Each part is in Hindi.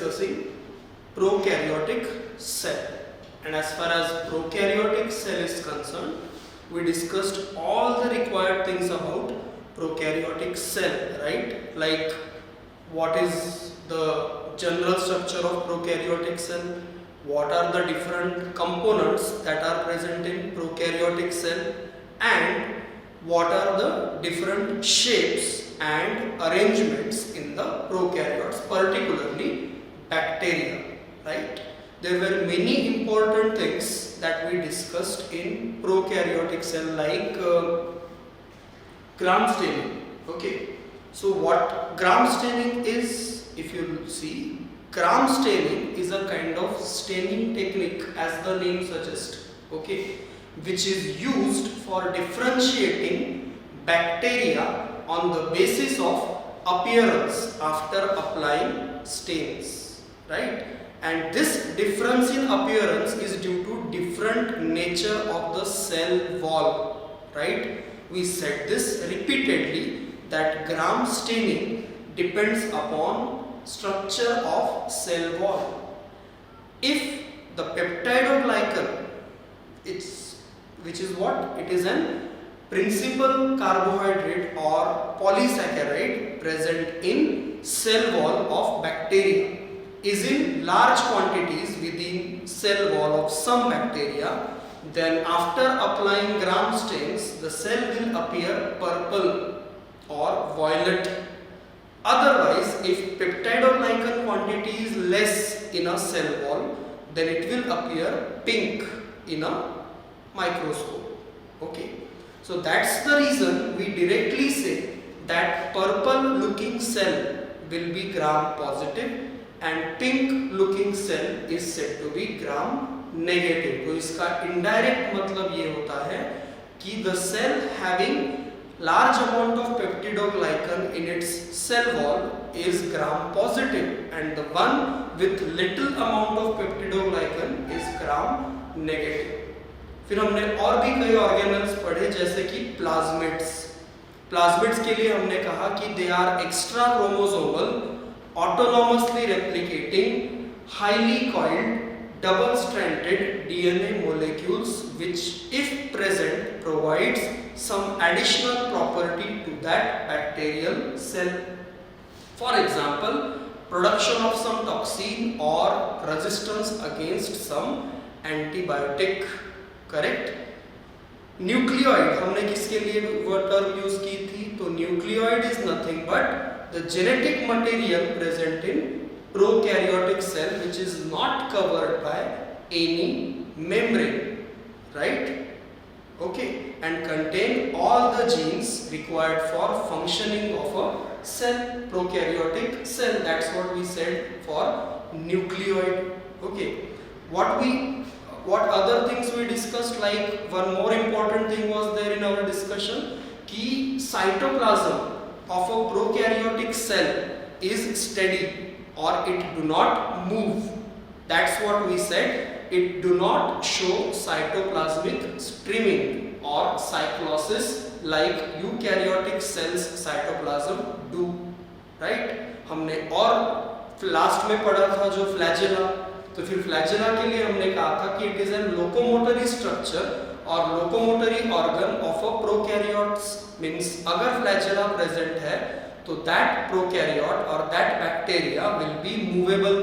discussing prokaryotic cell, and as far as prokaryotic cell is concerned, we discussed all the required things about prokaryotic cell, right? Like what is the general structure of prokaryotic cell, what are the different components that are present in prokaryotic cell, and what are the different shapes and arrangements in the prokaryotes, particularly bacteria, right? There were many important things that we discussed in prokaryotic cell, like Gram staining. Okay, so what Gram staining is, if you see, Gram staining is a kind of staining technique, as the name suggests, okay, which is used for differentiating bacteria on the basis of appearance after applying stains, right? And this difference in appearance is due to different nature of the cell wall, right? We said this repeatedly, that Gram staining depends upon structure of cell wall. If the peptidoglycan, which is what? It is an principal carbohydrate or polysaccharide present in cell wall of bacteria, is in large quantities within cell wall of some bacteria, then after applying Gram stains, the cell will appear purple or violet. Otherwise, if peptidoglycan quantity is less in a cell wall, then it will appear pink in a microscope. Okay, so that's the reason we directly say that purple looking cell will be Gram positive and pink looking cell is said to be Gram negative. तो इसका indirect मतलब ये होता है कि the cell having large amount of peptidoglycan in its cell wall is Gram positive, and the one with little amount of peptidoglycan is Gram negative. फिर हमने और भी कई ऑर्गेनल्स पढ़े, जैसे कि प्लाज्मिड्स. प्लाज्मिड्स के लिए हमने कहा कि they are extra chromosomal, autonomously replicating, highly coiled, double-stranded DNA molecules which, if present, provides some additional property to that bacterial cell. For example, production of some toxin or resistance against some antibiotic. Correct? Nucleoid हमने किसके लिए वो टर्म यूज की थी? तो nucleoid is nothing but the genetic material present in prokaryotic cell which is not covered by any membrane, right? Okay, and contain all the genes required for functioning of a cell, prokaryotic cell. That's what we said for nucleoid. Okay, what other things we discussed? Like one more important thing was there in our discussion, ki cytoplasm of a prokaryotic cell is steady or it do not move. That's what we said. It do not show cytoplasmic streaming or cyclosis like eukaryotic cells cytoplasm do, right? हमने और लास्ट में पढ़ा था जो फ्लैजेला. तो फिर फ्लैजेला के लिए हमने कहा था कि it is an locomotory structure और locomotory organ of a prokaryotes. Means अगर फ्लैजेला प्रेजेंट है तो दैट प्रोकैरियोट और that bacteria will be movable.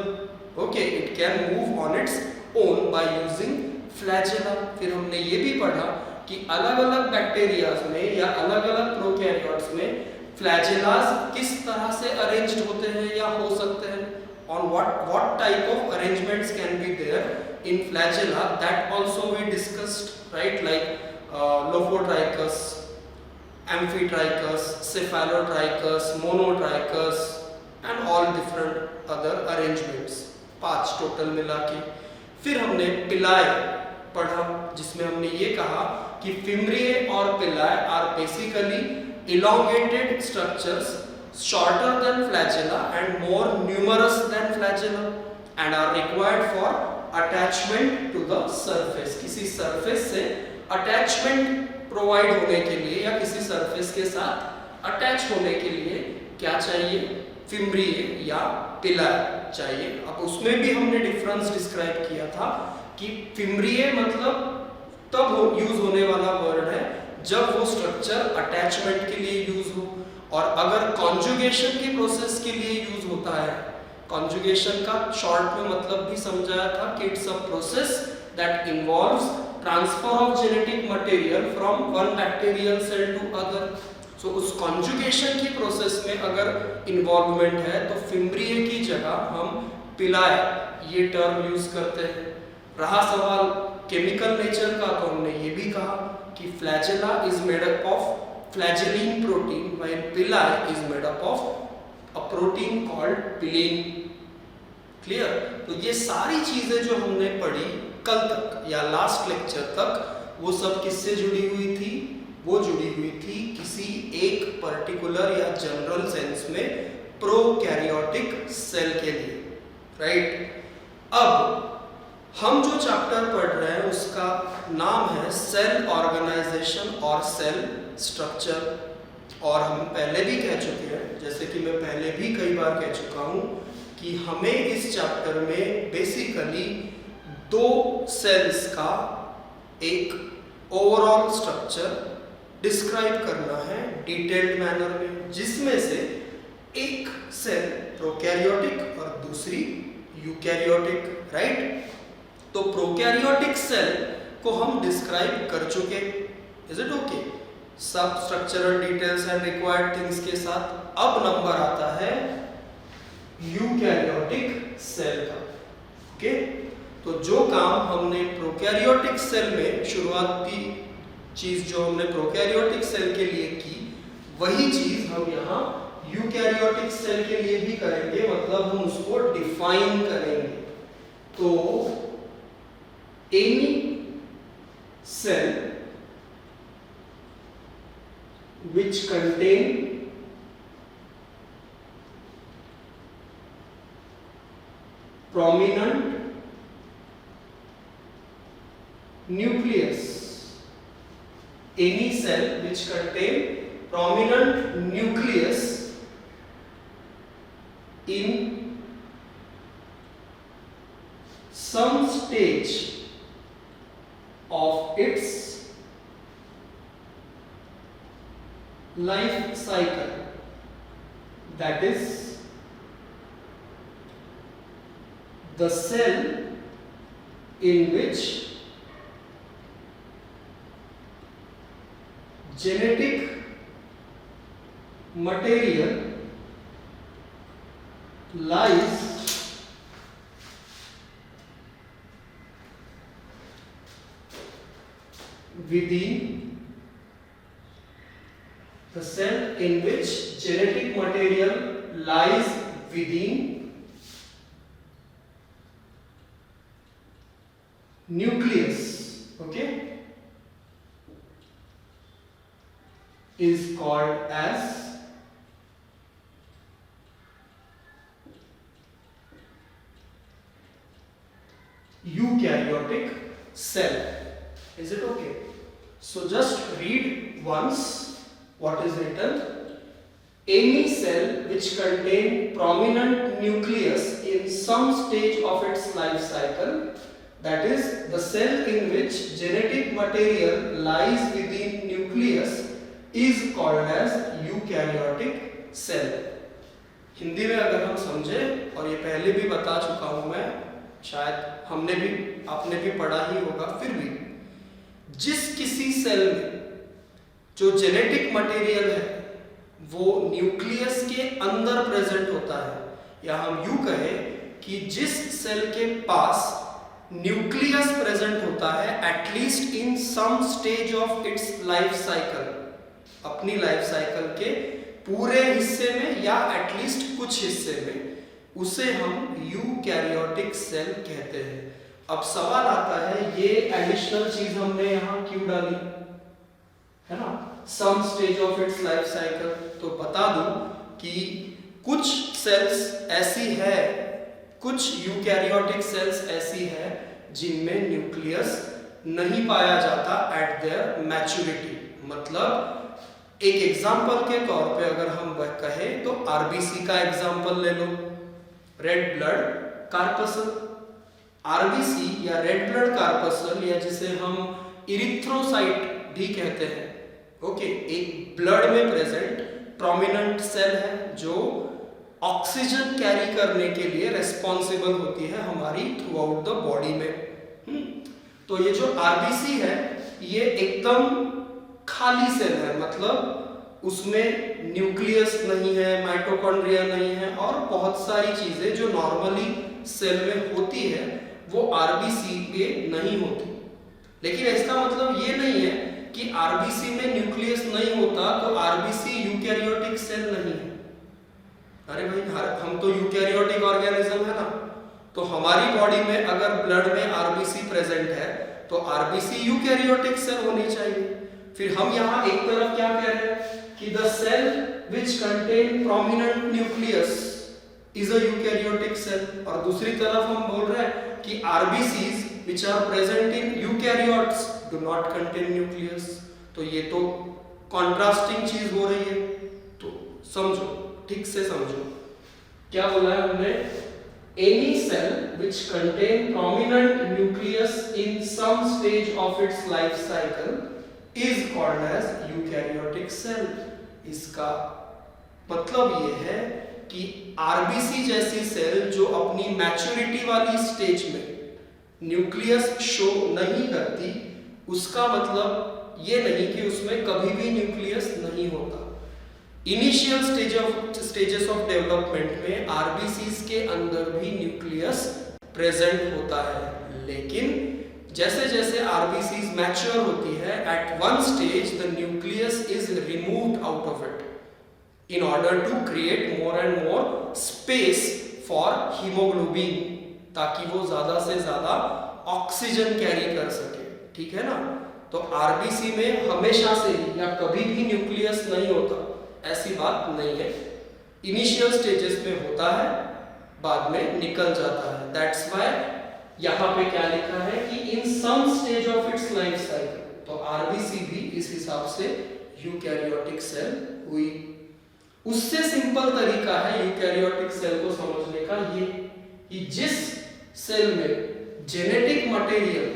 Okay, it can move on its own by using flagella. फिर हमने ये भी पढ़ा कि अलग अलग बैक्टीरियाज में या अलग अलग प्रोकैरियोट्स में फ्लैजेलास किस तरह से अरेंज्ड होते हैं या हो सकते हैं, on what type of arrangements can be there in flagella, that also we discussed, right? Like Lophotrichus, Amphitrichus, Cephalotrichus, Monotrichus and all different other arrangements. 5 total मिला के. फिर हमने पिलाए पढ़ा, जिसमें हमने ये कहा कि फिमरिए और pili are basically elongated structures, shorter than flagella and more numerous than flagella, and are required for attachment to the surface. किसी surface से attachment provide होने के लिए या किसी surface के साथ attach होने के लिए क्या चाहिए? फिमरिए या पिलाए. चाहिए। अब उसमें भी हमने डिफरेंस डिस्क्राइब किया था कि फिम्ब्रिए मतलब तब यूज होने वाला वर्ड है जब वो स्ट्रक्चर अटैचमेंट के लिए यूज हो, और अगर कॉन्जुगेशन की प्रोसेस के लिए यूज होता है, कॉन्जुगेशन का शॉर्ट में मतलब भी समझाया था कि it's a process that involves transfer of genetic material from one bacterial cell to other. So उस कॉन्जुगेशन की प्रोसेस में अगर इन्वॉल्वमेंट है तो फिम्ब्रिए की जगह हम पिलाए ये टर्म यूज करते हैं। रहा सवाल केमिकल नेचर का, तो हमने ये भी कहा कि flagella is made up of flagellin protein while pili is made up of a protein called pilin. Clear? तो ये सारी चीजें जो हमने पढ़ी कल तक या लास्ट लेक्चर तक, वो सब किससे जुड़ी हुई थी? वो जुड़ी हुई थी किसी एक पर्टिकुलर या जनरल सेंस में प्रोकैरियोटिक सेल के लिए, राइट? अब हम जो चैप्टर पढ़ रहे हैं उसका नाम है सेल ऑर्गेनाइजेशन और सेल स्ट्रक्चर। और हम पहले भी कह चुके हैं, जैसे कि मैं पहले भी कई बार कह चुका हूं, कि हमें इस चैप्टर में बेसिकली दो सेल्स का एक ओवरऑल स्ट्रक्चर डिस्क्राइब करना है डिटेल्ड मैनर में, जिसमें से एक सेल प्रोकैरियोटिक और दूसरी यूकैरियोटिक, राइट? तो प्रोकैरियोटिक सेल को हम डिस्क्राइब कर चुके, इज इट ओके? सब structural details and required things के साथ। अब नंबर आता है यूकैरियोटिक सेल का, ओके? तो जो काम हमने प्रोकैरियोटिक सेल में, शुरुआती चीज जो हमने प्रोकैरियोटिक सेल के लिए की, वही चीज हम यहाँ यूकैरियोटिक सेल के लिए भी करेंगे, मतलब हम उसको डिफाइन करेंगे। तो any cell which contain prominent nucleus, any cell which contain prominent nucleus in some stage of its life cycle, that is the cell in which genetic material lies within the cell in which genetic material lies within nucleus, okay, is called as eukaryotic cell. Is it okay? So just read once what is written. Any cell which contain prominent nucleus in some stage of its life cycle, that is the cell in which genetic material lies within nucleus, is called as eukaryotic cell. Hindi में अगर हम समझे, और ये पहले भी बता चुका हूं मैं, शायद हमने भी, आपने भी पढ़ा ही होगा, फिर भी जिस किसी सेल में जो जेनेटिक मटेरियल है वो न्यूक्लियस के अंदर प्रेजेंट होता है, या हम यूं कहें कि जिस सेल के पास न्यूक्लियस प्रेजेंट होता है at least in some stage of its life cycle, अपनी लाइफ साइकिल के पूरे हिस्से में या एटलीस्ट कुछ हिस्से में, उसे हम यूकैरियोटिक सेल कहते हैं। अब सवाल आता है, ये एडिशनल चीज हमने यहाँ क्यों डाली है ना, some stage of its life cycle? तो बता दूं कि कुछ सेल्स ऐसी है, कुछ यूकैरियोटिक सेल्स ऐसी है जिनमें न्यूक्लियस नहीं पाया जाता एट देयर मैच्योरिटी। मतलब एक एग्जांपल के तौर पे अगर हम वह कहें तो आरबीसी का एग्जांपल ले लो, रेड ब्लड कार्पसल। आरबीसी या रेड ब्लड कार्पसल या जिसे हम इरिथ्रोसाइट भी कहते हैं, ओके, एक ब्लड में प्रेजेंट प्रोमिनेंट सेल है जो ऑक्सीजन कैरी करने के लिए रेस्पॉन्सिबल होती है हमारी थ्रू आउट द बॉडी में। तो ये जो आरबीसी है ये एकदम खाली सेल है, मतलब उसमें न्यूक्लियस नहीं है, माइटोकॉन्ड्रिया नहीं है और बहुत सारी चीजें जो नॉर्मली सेल में होती है वो आरबीसी में नहीं होती। लेकिन इसका मतलब ये नहीं है कि आरबीसी में न्यूक्लियस नहीं होता तो आरबीसी यूकैरियोटिक सेल नहीं है। अरे भाई हम तो यूकैरियोटिक ऑर्गेनिज्म है ना, तो हमारी बॉडी में अगर ब्लड में आरबीसी प्रेजेंट है तो आरबीसी यूकैरियोटिक सेल होनी चाहिए। फिर हम यहाँ एक तरफ क्या कह रहे हैं कि the cell which contain prominent nucleus is a eukaryotic cell, और दूसरी तरफ हम बोल रहे हैं कि RBCs which are present in eukaryotes do not contain nucleus। तो ये तो कॉन्ट्रास्टिंग चीज हो रही है, तो समझो, ठीक से समझो क्या बोला है हमने। any cell which contain prominent nucleus in some stage of its life cycle is called as eukaryotic cell। इसका मतलब ये है कि आरबीसी जैसी सेल जो अपनी मैच्योरिटी वाली स्टेज में न्यूक्लियस शो नहीं करती, उसका मतलब ये नहीं कि उसमें कभी भी न्यूक्लियस नहीं होता। इनिशियल स्टेजेस ऑफ डेवलपमेंट में आरबीसीज के अंदर भी न्यूक्लियस प्रेजेंट होता है, लेकिन जैसे जैसे आरबीसीज मैच्योर होती है at one stage the nucleus is removed out of it in order to create more and more space for haemoglobin, ताकि वो ज्यादा से ज्यादा ऑक्सीजन कैरी कर सके, ठीक है ना। तो आरबीसी में हमेशा से या कभी भी न्यूक्लियस नहीं होता, ऐसी बात नहीं है। इनिशियल स्टेजेस में होता है, बाद में निकल जाता है। दैट्स व्हाई यहाँ पे क्या लिखा है कि in some stage of its life cycle, तो आरबीसी भी इस हिसाब से यूकैरियोटिक सेल हुई। उससे सिंपल तरीका है यूकैरियोटिक सेल को समझने का ये कि जिस सेल में जेनेटिक मटेरियल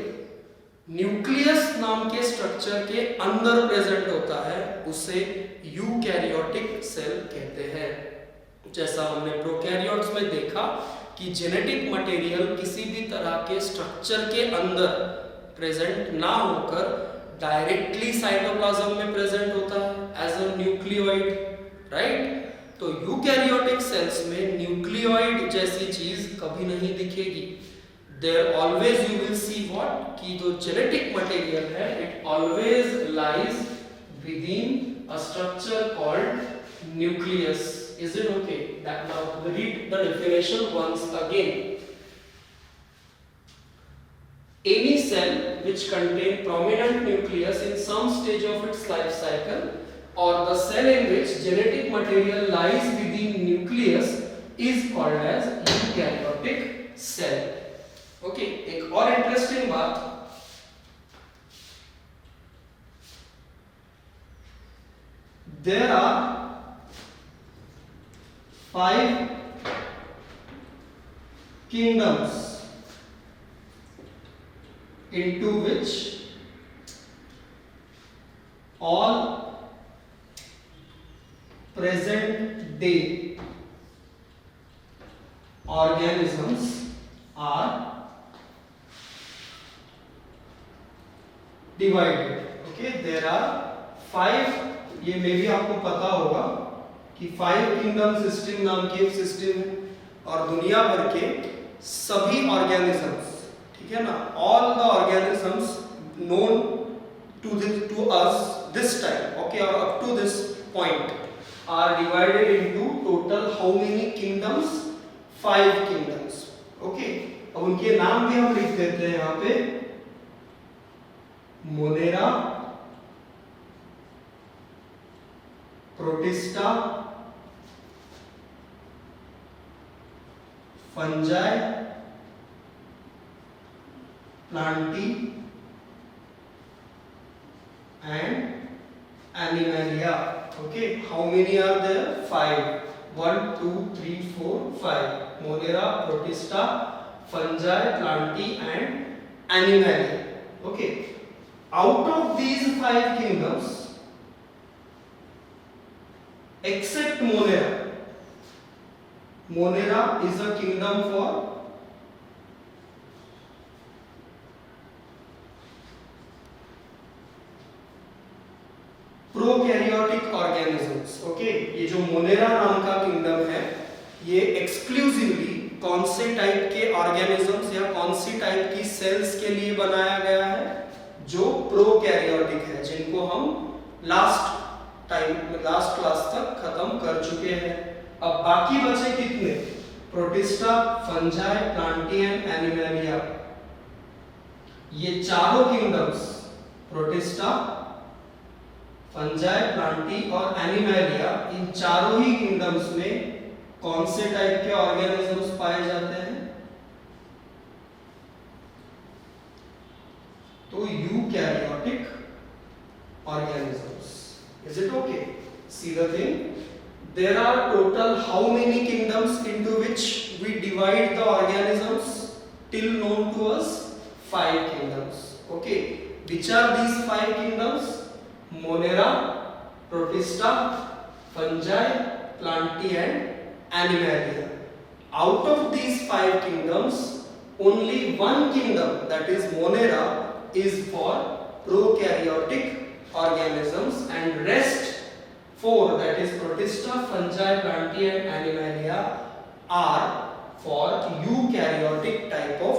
न्यूक्लियस नाम के स्ट्रक्चर के अंदर प्रेजेंट होता है उसे यूकैरियोटिक सेल कहते हैं। जैसा हमने प्रोकैरियोट्स में देखा कि जेनेटिक मटेरियल किसी भी तरह के स्ट्रक्चर के अंदर प्रेजेंट ना होकर डायरेक्टली साइटोप्लाज्म में प्रेजेंट होता है एज अ न्यूक्लियोइड, राइट। तो यूकैरियोटिक सेल्स में न्यूक्लियोइड जैसी चीज कभी नहीं दिखेगी। There always you will see what कि जो जेनेटिक मटेरियल है it always lies within a structure called nucleus. Is it okay? That now read the definition once again. Any cell which contain prominent nucleus in some stage of its life cycle or the cell in which genetic material lies within nucleus is called as eukaryotic cell. Okay, एक और इंटरेस्टिंग बात, there are 5 kingdoms into which all present day organisms are divided। Okay, there are 5, ये मे भी आपको पता होगा कि 5 किंगडम सिस्टम नाम की एक सिस्टम है और दुनिया भर के सभी ऑर्गेनिजम्स, ठीक है ना, all the organisms known to us this time, okay, और up to this point are divided into total how many kingdoms, 5 kingdoms. Okay, अब उनके नाम भी हम लिख देते हैं यहाँ पे, Monera, protista, fungi, plantae and animalia। Okay, how many are there? 5। 1, 2, 3, 4, 5. Monera, Protista, fungi, plantae and animalia. Okay. Out of these 5 kingdoms, except Monera, Monera is a kingdom for prokaryotic organisms. Okay, ये जो मोनेरा नाम का किंगडम है ये एक्सक्लूसिवली कौन से टाइप के ऑर्गेनिजम्स या कौन सी टाइप की सेल्स के लिए बनाया गया है, जो प्रोकैरियोटिक है, जिनको हम लास्ट क्लास तक खत्म कर चुके हैं. अब बाकी बचे कितने? Protista, fungi, Plantae and Animalia. ये चारों किंगडम्स प्रोटिस्टा, फंजाई, प्लांटी और एनिमलिया, इन चारों ही किंगडम्स में कौन से टाइप के ऑर्गेनिजम्स पाए जाते हैं? तो eukaryotic organisms. Is it okay? See the thing, there are total how many kingdoms into which we divide the organisms till known to us? 5 kingdoms. Okay, which are these 5 kingdoms? Monera, Protista, fungi, plantae and animalia. Out of these 5 kingdoms, only one kingdom, that is Monera, is for prokaryotic organisms, and rest 4, that is Protista, fungi, plantae and animalia, are for eukaryotic type of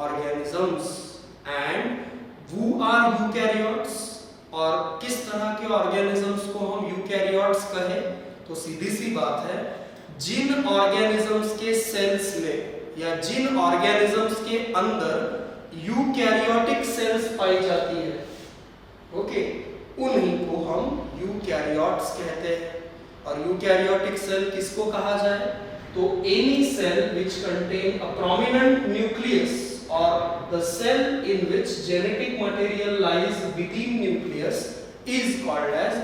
organisms. And who are eukaryotes? और किस तरह के ऑर्गेनिजम्स को हम यूकैरियोट्स कहें? तो सीधी सी बात है, जिन ऑर्गेनिजम्स के सेल्स में या जिन ऑर्गेनिजम्स के अंदर यूकैरियोटिक सेल्स पाई जाती है, ओके, उन्हीं को हम यूकैरियोट्स कहते हैं. और यूकैरियोटिक सेल किसको कहा जाए? तो any cell which contain a prominent nucleus or the cell in which genetic material lies within nucleus is called as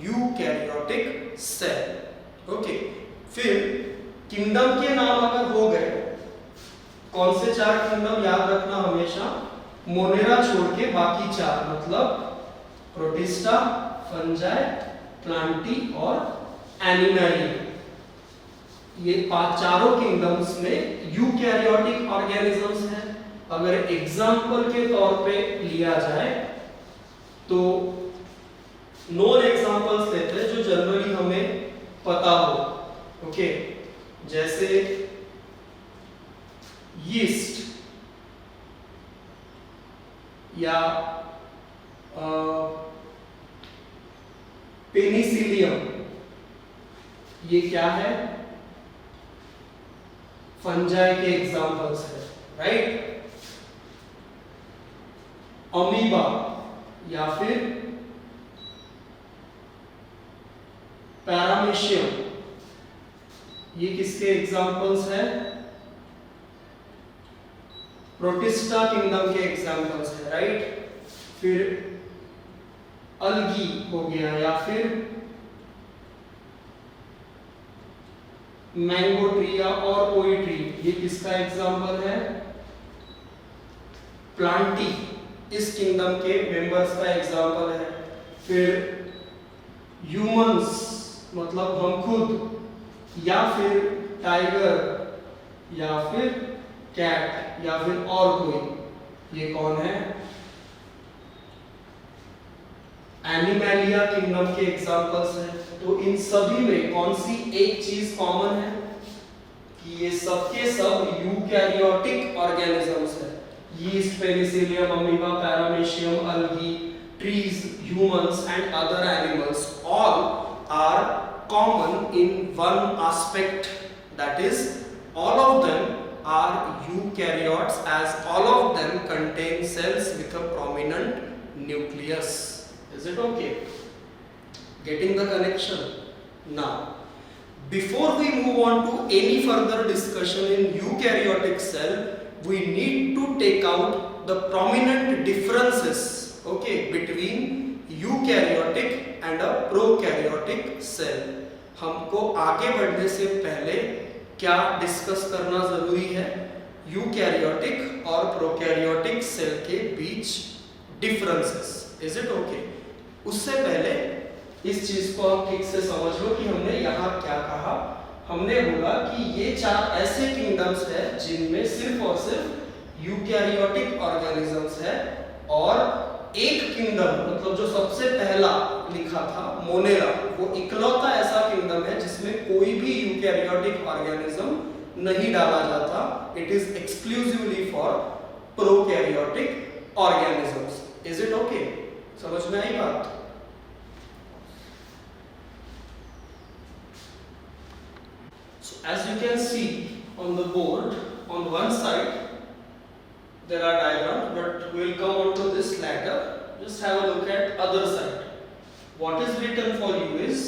eukaryotic cell. Okay, फिर किंगडम के नाम अगर हो गए, कौन से 4 किंगडम याद रखना हमेशा? मोनेरा छोड़ के बाकी 4, मतलब प्रोटिस्टा, फंजाई, प्लांटी और एनिमलिया. ये चारों किंगडम्स में यूकैरियोटिक ऑर्गेनिजम्स हैं. अगर एग्जाम्पल के तौर पे लिया जाए तो नॉन एग्जाम्पल्स लेते हैं जो जनरली हमें पता हो. ओके, जैसे यीस्ट या पेनिसिलियम, ये क्या है? फंजाई के एग्जाम्पल्स है, राइट? अमीबा या फिर पैरामीशियम, ये किसके एग्जाम्पल्स हैं? प्रोटिस्टा किंगडम के एग्जाम्पल्स है, राइट? फिर अलगी हो गया, या फिर मैंगो ट्री या और कोई ट्री, ये किसका एग्जाम्पल है? प्लांटी इस किंगडम के मेंबर्स का एग्जाम्पल है. फिर ह्यूमंस, मतलब हम खुद, या फिर टाइगर, या फिर कैट, या फिर और कोई, ये कौन है? एनिमलिया किंगडम के एग्जाम्पल्स हैं. तो इन सभी में कौन सी एक चीज कॉमन है? कि ये सबके सब यूकैरियोटिक ऑर्गेनिजम्स हैं. Yeast, Penicillium, amoeba, paramecium, algae, trees, humans and other animals, all are common in one aspect, that is all of them are eukaryotes, as all of them contain cells with a prominent nucleus. Is it okay? Getting the connection? Now, before we move on to any further discussion in eukaryotic cell, we need to take out the prominent differences, okay, between eukaryotic and a prokaryotic cell. हमको आगे बढ़ने से पहले क्या डिस्कस करना जरूरी है, यूकैरियोटिक और प्रोकैरियोटिक सेल के बीच डिफरेंसेस। Is it okay? उससे पहले इस चीज को आप ठीक से समझ लो कि हमने यहाँ क्या कहा। हमने बोला कि ये 4 ऐसे किंगडम्स है जिनमें सिर्फ और सिर्फ यूकैरियोटिक ऑर्गेनिजम्स है, और एक किंगडम मतलब जो सबसे पहला लिखा था मोनेरा, वो इकलौता ऐसा किंगडम है जिसमें कोई भी यूकैरियोटिक ऑर्गेनिज्म नहीं डाला जाता। It is exclusively for prokaryotic organisms. Is it okay? समझ में आई बात? So as you can see on the board, on one side there are diagrams, but we will come on to this later. Just have a look at other side. What is written for you is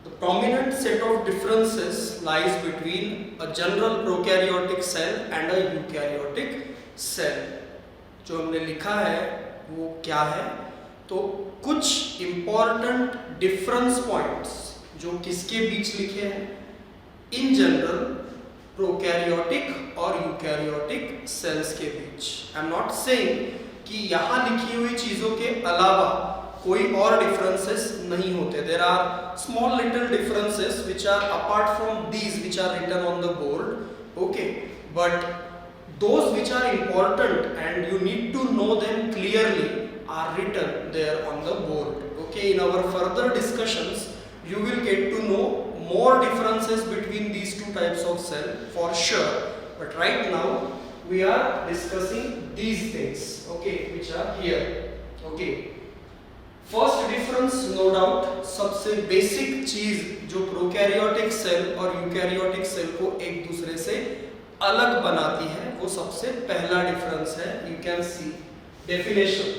the prominent set of differences lies between a general prokaryotic cell and a eukaryotic cell. जो हमने लिखा है वो क्या है? तो कुछ important difference points जो किसके बीच लिखे हैं? इन जनरल प्रोकैरियोटिक और यूकैरियोटिक सेल्स के बीच। आई एम नॉट सेइंग कि यहाँ लिखी हुई चीजों के अलावा कोई और डिफरेंसेस नहीं होते। There are small little differences which are apart from these which are written on the board, okay, but those which are important and you need to know them clearly are written there on the board. Okay, in our further discussions you will get to know more differences between these two types of cell for sure, but right now we are discussing these things, okay, which are here. Okay, first difference no doubt सबसे basic चीज जो प्रोकैरियोटिक सेल और यूकैरियोटिक सेल को एक दूसरे से अलग बनाती है, वो सबसे पहला डिफरेंस है। you can see definition,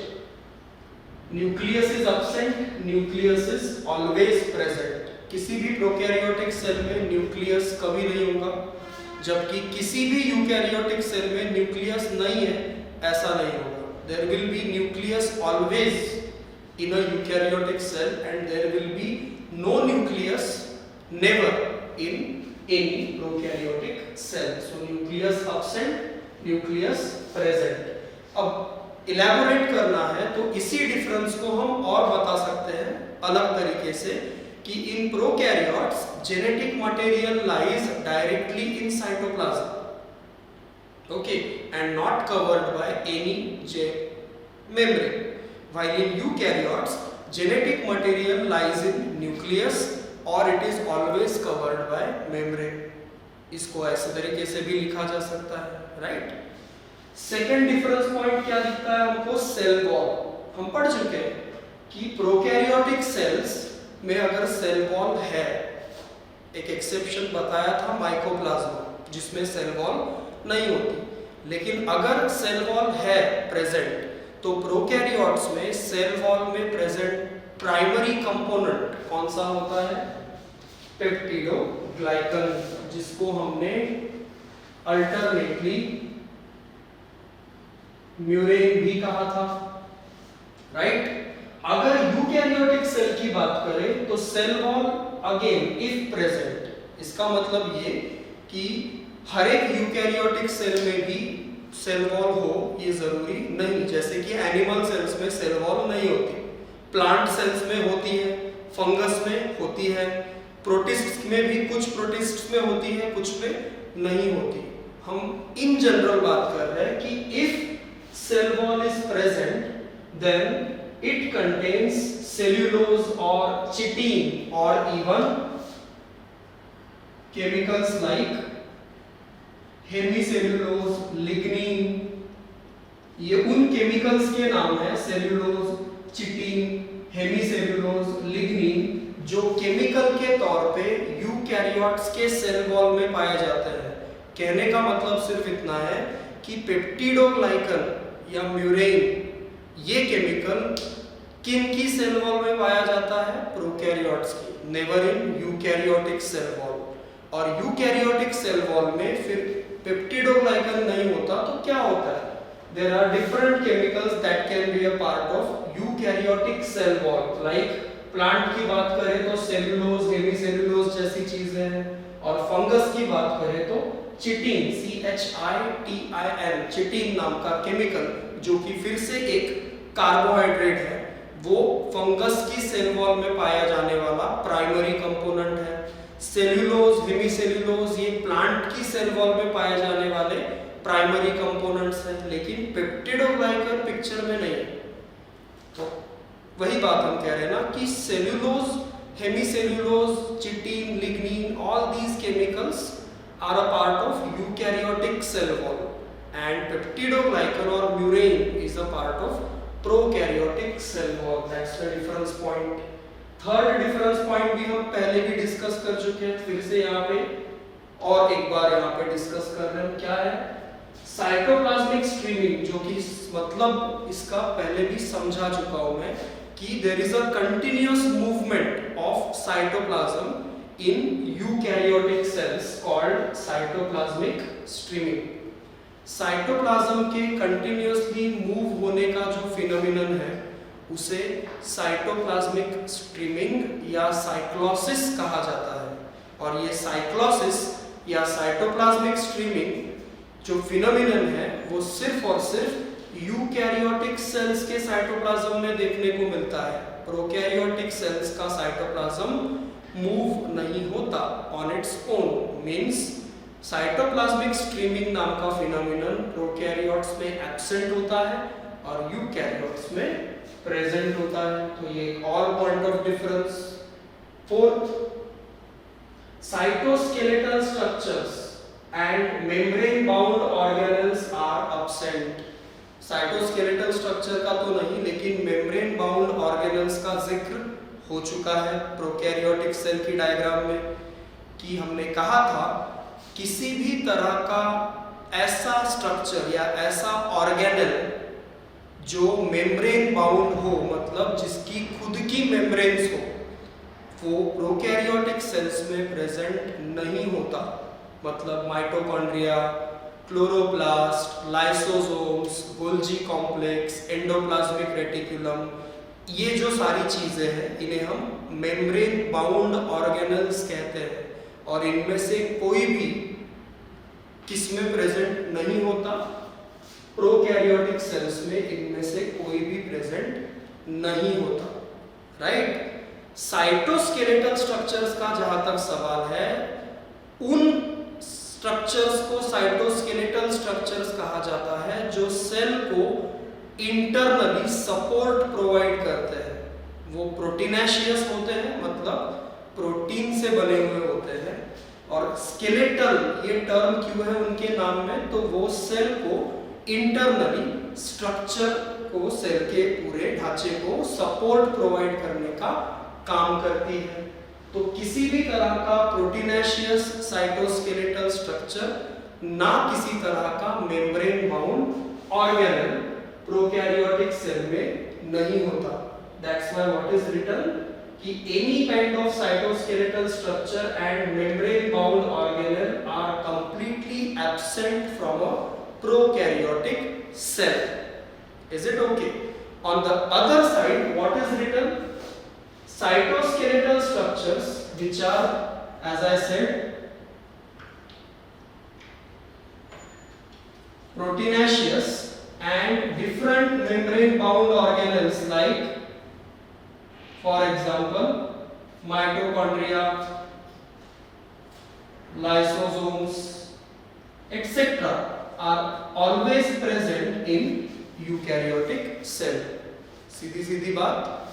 nucleus is absent, nucleus is always present। किसी भी प्रोकैरियोटिक सेल में न्यूक्लियस कभी नहीं होगा, जबकि किसी भी यूकैरियोटिक सेल में न्यूक्लियस नहीं है ऐसा नहीं होगा। There will be nucleus always in a eukaryotic cell and there will be no nucleus never in any prokaryotic cell. So nucleus absent, nucleus present. अब इलैबोरेट करना है तो इसी डिफरेंस को हम और बता सकते हैं अलग तरीके से कि in prokaryotes genetic material lies directly in cytoplasm, okay, and not covered by any membrane, while in eukaryotes genetic material lies in nucleus or it is always covered by membrane। इसको ऐसे तरीके से भी लिखा जा सकता है, राइट? सेकेंड डिफरेंस पॉइंट क्या दिखता है हमको? Cell wall. हम पढ़ चुके हैं कि प्रोकैरियोटिक सेल्स में अगर सेल वॉल है, एक एक्सेप्शन बताया था माइकोप्लाज्मा जिसमें सेल वॉल नहीं होती, लेकिन अगर सेल वॉल है प्रेजेंट तो प्रोकैरियोट्स में सेल वॉल में प्रेजेंट प्राइमरी कंपोनेंट कौन सा होता है? पेप्टिडोग्लाइकन, जिसको हमने अल्टरनेटली म्यूरेन भी कहा था, राइट? अगर यूकैरियोटिक सेल की बात करें तो cell wall again if present, इसका मतलब ये कि हर एक यूकैरियोटिक सेल में भी सेल वॉल हो ये जरूरी नहीं। जैसे कि एनिमल सेल्स में सेल वॉल नहीं होती, प्लांट सेल्स में होती है, फंगस में होती है, प्रोटिस्ट्स में भी कुछ प्रोटिस्ट्स में होती है, कुछ में नहीं होती। हम इन जनरल बात कर रहे हैं कि if cell wall is present then it contains cellulose or chitin or even chemicals like hemicellulose, lignin, ये उन केमिकल्स के नाम है सेल्यूलोज, चिटिन, हेमीसेल्यूलोज, लिग्निन, जो केमिकल के तौर पे यूकैरियोट्स के सेल वॉल में पाए जाते हैं। कहने का मतलब सिर्फ इतना है कि पेप्टिडोग्लाइकन या म्यूरेन ये केमिकल किन की सेल वॉल में पाया जाता है? प्रोकैरियोट्स की, never in eukaryotic cell wall. और यूकैरियोटिक सेल वॉल में फिर पेप्टिडोग्लाइकन नहीं होता तो क्या होता है? There are different chemicals that can be a part of eukaryotic cell wall like plant की बात करें तो सेल्यूलोज, हेमीसेल्यूलोज जैसी चीजें हैं, और फंगस की बात करें तो चिटिन, CHITIN, चिटिन नाम का केमिकल, जो कि फिर से एक कार्बोहाइड्रेट है, वो फंगस की सेल वॉल में पाया जाने वाला प्राइमरी कंपोनेंट है। सेल्यूलोज, हेमीसेल्यूलोज ये प्लांट की सेल वॉल में पाए जाने वाले प्राइमरी कंपोनेंट्स हैं, लेकिन पेप्टिडोग्लाइकन पिक्चर में नहीं है। तो वही बात हम कह रहे हैं ना कि cellulose, hemicellulose, chitin, lignin, all these chemicals are a part of eukaryotic cell wall, and peptidoglycan और murein is a part of prokaryotic cell wall. That's the difference point. Third difference point भी हम पहले भी डिस्कस कर चुके हैं, फिर से यहाँ पे और एक बार यहाँ पे डिस्कस कर रहे हैं। क्या है? साइटोप्लाज्मिक स्ट्रीमिंग, जो कि मतलब इसका पहले भी समझा चुका हूं मैं कि there is a continuous movement of cytoplasm in eukaryotic cells called cytoplasmic streaming. Cytoplasm के कंटिन्यूअसली मूव होने का जो फिनोमिनन है उसे साइटोप्लाज्मिक स्ट्रीमिंग या साइक्लोसिस कहा जाता है। और ये साइक्लोसिस या साइटोप्लाज्मिक स्ट्रीमिंग जो फिनोमिनन है वो सिर्फ और सिर्फ यूकैरियोटिक सेल्स के साइटोप्लाज्म में देखने को मिलता है। प्रोकैरियोटिक सेल्स का साइटोप्लाज्म मूव नहीं होता on its own. Means cytoplasmic streaming नाम का फिनोमिनन प्रोकैरियोट्स में एब्सेंट होता है और यूकैरियोट्स में प्रेजेंट होता है। तो ये एक और point of difference. Fourth, cytoskeletal structures and membrane bound organelles are absent. Cytoskeletal structure का तो नहीं, लेकिन मेम्ब्रेन बाउंड ऑर्गेनेल्स का जिक्र हो चुका है प्रोकैरियोटिक सेल की डायग्राम में, कि हमने कहा था किसी भी तरह का ऐसा स्ट्रक्चर या ऐसा ऑर्गेनेल जो मेम्ब्रेन बाउंड हो, मतलब जिसकी खुद की मेम्ब्रेन्स हो, वो प्रोकैरियोटिक सेल्स में प्रेजेंट नहीं होता। मतलब mitochondria, chloroplast, lysosomes, Golgi complex, endoplasmic reticulum, ये जो सारी चीजें हैं इन्हें हम मेम्ब्रेन बाउंड ऑर्गेनेल्स कहते हैं। और इनमें से कोई भी किसमें प्रेजेंट नहीं होता? प्रोकैरियोटिक सेल्स में इनमें से कोई भी प्रेजेंट नहीं होता, राइट? साइटोस्केलेटल स्ट्रक्चर्स का जहां तक सवाल है, उन स्ट्रक्चर्स को साइटोस्केलेटल स्ट्रक्चर्स कहा जाता है जो सेल को इंटरनली सपोर्ट प्रोवाइड करते हैं। वो प्रोटीनेशियस होते हैं, मतलब प्रोटीन से बने हुए होते हैं। और स्केलेटल ये टर्म क्यों है उनके नाम में? तो वो सेल को इंटरनली स्ट्रक्चर को, सेल के पूरे ढांचे को सपोर्ट प्रोवाइड करने का काम करती है। तो किसी भी तरह का प्रोटीनेशियस साइटोस्केलेटल स्ट्रक्चर ना किसी तरह का membrane bound organelle prokaryotic cell में नहीं होता। That's why what is written कि any kind of cytoskeletal structure and membrane bound organelle are completely absent from a prokaryotic cell. Is it okay? On the other side, what is written? Cytoskeletal structures which are, as I said, proteinaceous and different membrane bound organelles like, for example, mitochondria, lysosomes, etc. are always present in eukaryotic cell. सीधी सीधी बात,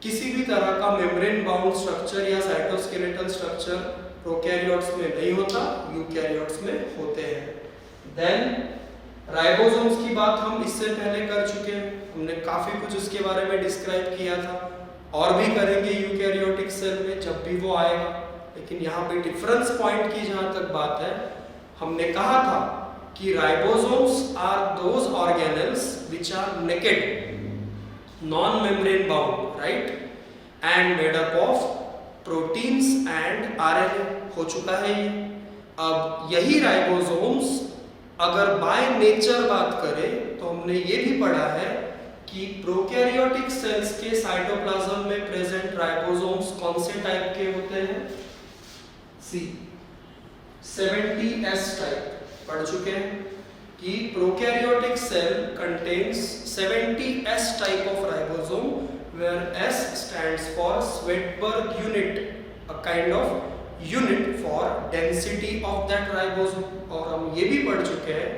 किसी भी तरह का मेम्ब्रेन बाउंड स्ट्रक्चर या साइटोस्केलेटल स्ट्रक्चर प्रोकैरियोट्स में नहीं होता, यूकैरियोट्स में होते हैं। देन राइबोसोम्स की बात हम इससे पहले कर चुके हैं, हमने काफी कुछ उसके बारे में डिस्क्राइब किया था, और भी करेंगे यूकैरियोटिक सेल में जब भी वो आएगा। लेकिन यहाँ पे डिफरेंस पॉइंट की जहां तक बात है, हमने कहा था कि ribosomes are those organelles which are naked, non membrane bound, right, and made up of proteins and RNA. हो चुका है ये। अब यही राइबोसोम्स अगर बाय नेचर बात करें तो हमने ये भी पढ़ा है कि प्रोकैरियोटिक सेल्स के साइटोप्लाज्म में प्रेजेंट राइबोसोम्स कौन से टाइप के होते हैं? सी 70S टाइप पढ़ चुके हैं कि prokaryotic cell contains 70S type of ribosome where S stands for Svedberg unit, a kind of unit for density of that ribosome. और हम ये भी पढ़ चुके हैं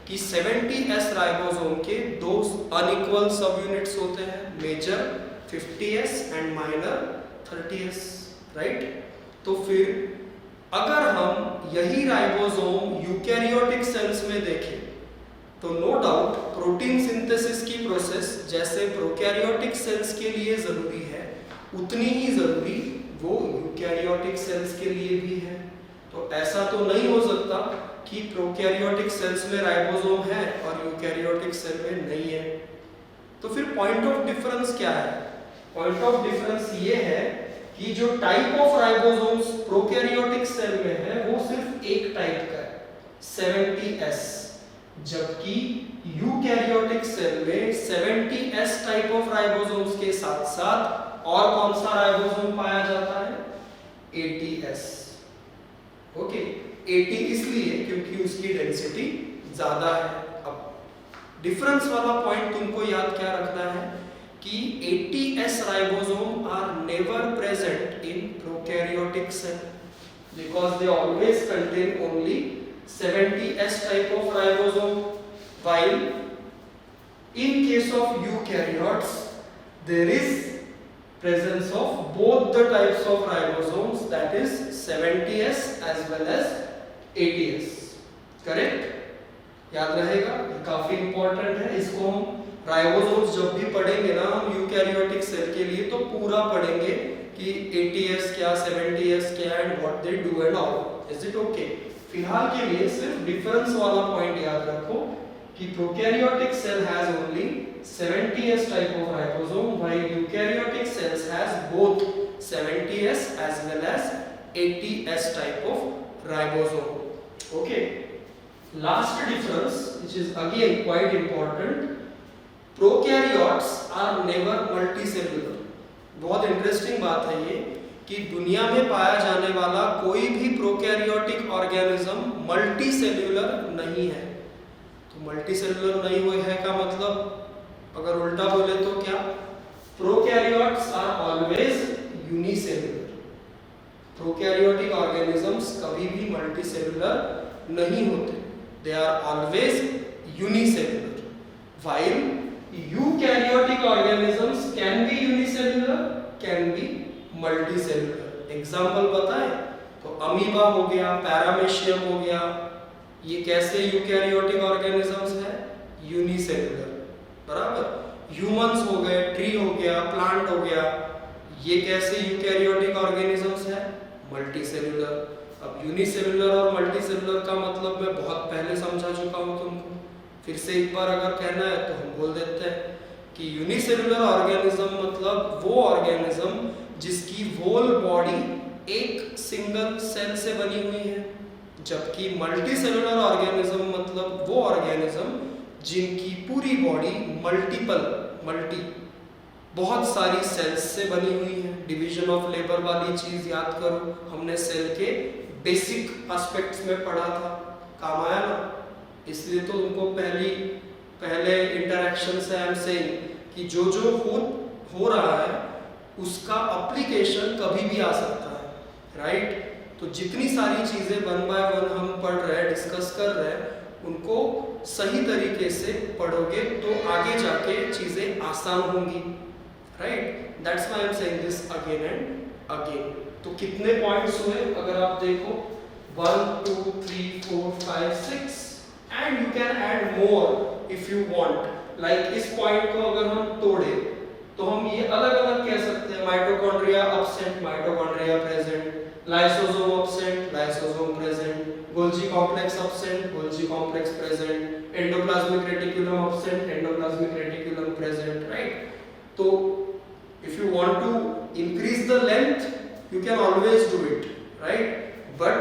कि 70S राइबोसोम के दो अनइक्वल सब यूनिट्स होते हैं, major 50S and minor 30S, right? तो फिर अगर हम यही राइबोसोम यूकैरियोटिक सेल्स में देखें तो नो डाउट प्रोटीन सिंथेसिस की प्रोसेस जैसे प्रोकैरियोटिक सेल्स के लिए जरूरी है उतनी ही जरूरी वो यूकैरियोटिक सेल्स के लिए भी है। तो ऐसा तो नहीं हो सकता कि प्रोकैरियोटिक सेल्स में राइबोसोम है और यूकैरियोटिक सेल में नहीं है। तो फिर पॉइंट ऑफ डिफरेंस क्या है? पॉइंट ऑफ डिफरेंस ये है कि जो type of ribosomes prokaryotic cell में है वो सिर्फ एक टाइप का है, 70S, जबकि यूकैरियोटिक सेल में 70S टाइप ऑफ राइबोसोम्स के साथ साथ और कौन सा राइबोसोम पाया जाता है? 80S। ओके, 80 इसलिए क्योंकि उसकी डेंसिटी ज्यादा है। अब डिफरेंस वाला पॉइंट तुमको याद क्या रखना है कि 80S ribosome are never present in prokaryotic cell because they always contain only 70S type of ribosome, while in case of eukaryotes there is presence of both the types of ribosomes, that is 70S as well as 80S. Correct? याद रहेगा, ये काफी इंपॉर्टेंट है। इसको हम राइबोसोम्स जब भी पढ़ेंगे ना हम यूकैरियोटिक सेल के लिए तो पूरा पढ़ेंगे कि 80S क्या, 70S क्या and what they do and all. Is it okay? फिलहाल के लिए सिर्फ डिफरेंस वाला पॉइंट याद रखो कि prokaryotic cell has only 70S type of ribosome while eukaryotic cells has both 70S as well as 80S type of ribosome. Okay, last difference which is again quite important, prokaryotes are never multicellular. बहुत इंटरेस्टिंग बात है ये कि दुनिया में पाया जाने वाला कोई भी प्रोकैरियोटिक ऑर्गेनिज्म मल्टी सेल्यूलर नहीं है। तो मल्टी सेल्यूलर नहीं हुए है का मतलब अगर उल्टा बोले तो क्या? Prokaryotes are always unicellular. Prokaryotic organisms कभी भी मल्टी सेल्यूलर नहीं होते, they are always unicellular, while eukaryotic organisms can be unicellular, can be multicellular. Example बताएं तो अमीबा हो गया, पैरामेशियम हो गया, ये कैसे यूकैरियोटिक ऑर्गेनिजम्स है? यूनिसेल्यूलर, बराबर। ह्यूमंस हो गए, ट्री हो गया, प्लांट हो गया, ये कैसे यूकैरियोटिक ऑर्गेनिजम्स है? मल्टीसेल्यूलर। अब यूनिसेल्यूलर और मल्टीसेल्यूलर का मतलब मैं बहुत पहले समझा चुका हूं तुमको, फिर से एक बार अगर कहना है तो हम बोल देते हैं कि यूनिसेल्यूलर ऑर्गेनिज्म मतलब वो ऑर्गेनिज्म जिसकी होल बॉडी एक सिंगल सेल से बनी हुई है, जबकि मल्टीसेल्यूलर ऑर्गेनिज्म मतलब वो ऑर्गेनिज्म जिनकी पूरी बॉडी मल्टी बहुत सारी सेल्स से बनी हुई है। डिवीजन ऑफ लेबर वाली चीज याद करो, हमने सेल के बेसिक एस्पेक्ट्स में पढ़ा था, काम आया ना? इसलिए तो उनको पहले इंटरेक्शन से आई एम सेइंग कि जो हो रहा है उसका एप्लीकेशन कभी भी आ सकता है, राइट? तो जितनी सारी चीजें वन बाय वन हम पढ़ रहे हैं, डिस्कस कर रहे हैं, उनको सही तरीके से पढ़ोगे तो आगे जाके चीजें आसान होंगी, right? That's why I am saying this again and again. तो कितने पॉइंट्स हुए अगर आप देखो? 1 2 3 4 5 6 and you can add more if you want. Like इस पॉइंट को अगर हम तोड़े तो हम ये अलग अलग कह सकते हैं, mitochondria absent, mitochondria present, lysosome absent, lysosome present, Golgi complex absent, Golgi complex present, endoplasmic reticulum absent, endoplasmic reticulum present, right? तो if you want to increase the length you can always do it, right? But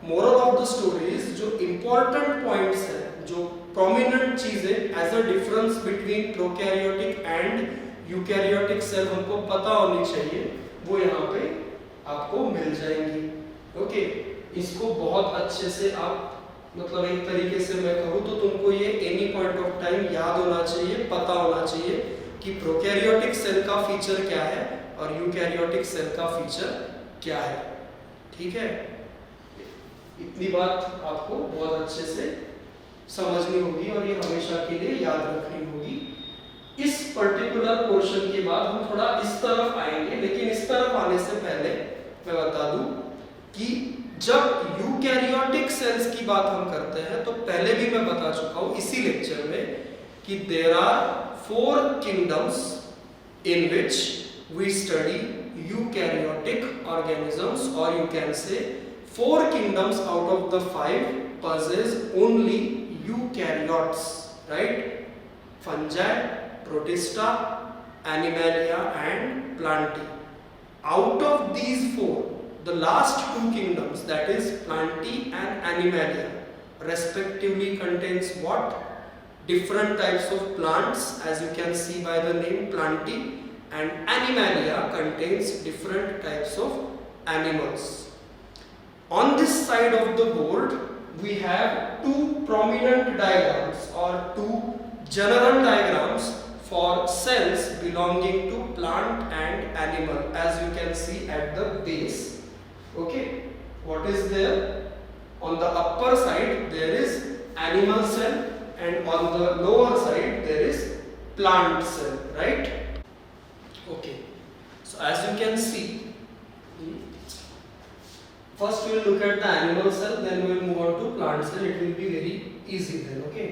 moral of the story is जो important points है, जो प्रोमिनेंट चीजें as a difference between prokaryotic and eukaryotic cell हमको पता होनी चाहिए, वो यहाँ पे आपको मिल जाएंगी। ओके, इसको बहुत अच्छे से आप मतलब एक तरीके से मैं कहूँ तो तुमको ये एनी पॉइंट ऑफ टाइम याद होना चाहिए, पता होना चाहिए कि प्रोकैरियोटिक सेल का फीचर क्या है और यूकैरियोटिक सेल का फीचर क्या है। ठीक है, इतनी बात आपको बहुत अच्छे से समझनी होगी और ये हमेशा के लिए याद रखनी होगी। इस पर्टिकुलर पोर्शन के बाद हम थोड़ा इस तरफ आएंगे, लेकिन इस तरफ आने से पहले मैं बता दूं कि जब यूकैरियोटिक सेल्स की बात हम करते हैं तो पहले भी मैं बता चुका हूं इसी लेक्चर में कि there are 4 kingdoms in which we study eukaryotic organisms, और you can say 4 kingdoms out of the 5 possess only eukaryotes, right? Fungi, Protista, Animalia and Plantae. Out of these 4, the last 2 kingdoms, that is Plantae and Animalia, respectively contains what? Different types of plants, as you can see by the name Plantae, and Animalia contains different types of animals. On this side of the board we have 2 prominent diagrams or 2 general diagrams for cells belonging to plant and animal, as you can see at the base. Okay, what is there? On the upper side there is animal cell and on the lower side there is plant cell, right? Okay, so as you can see, first we will look at the animal cell, then we will move on to plant cell. It will be very easy then. Okay,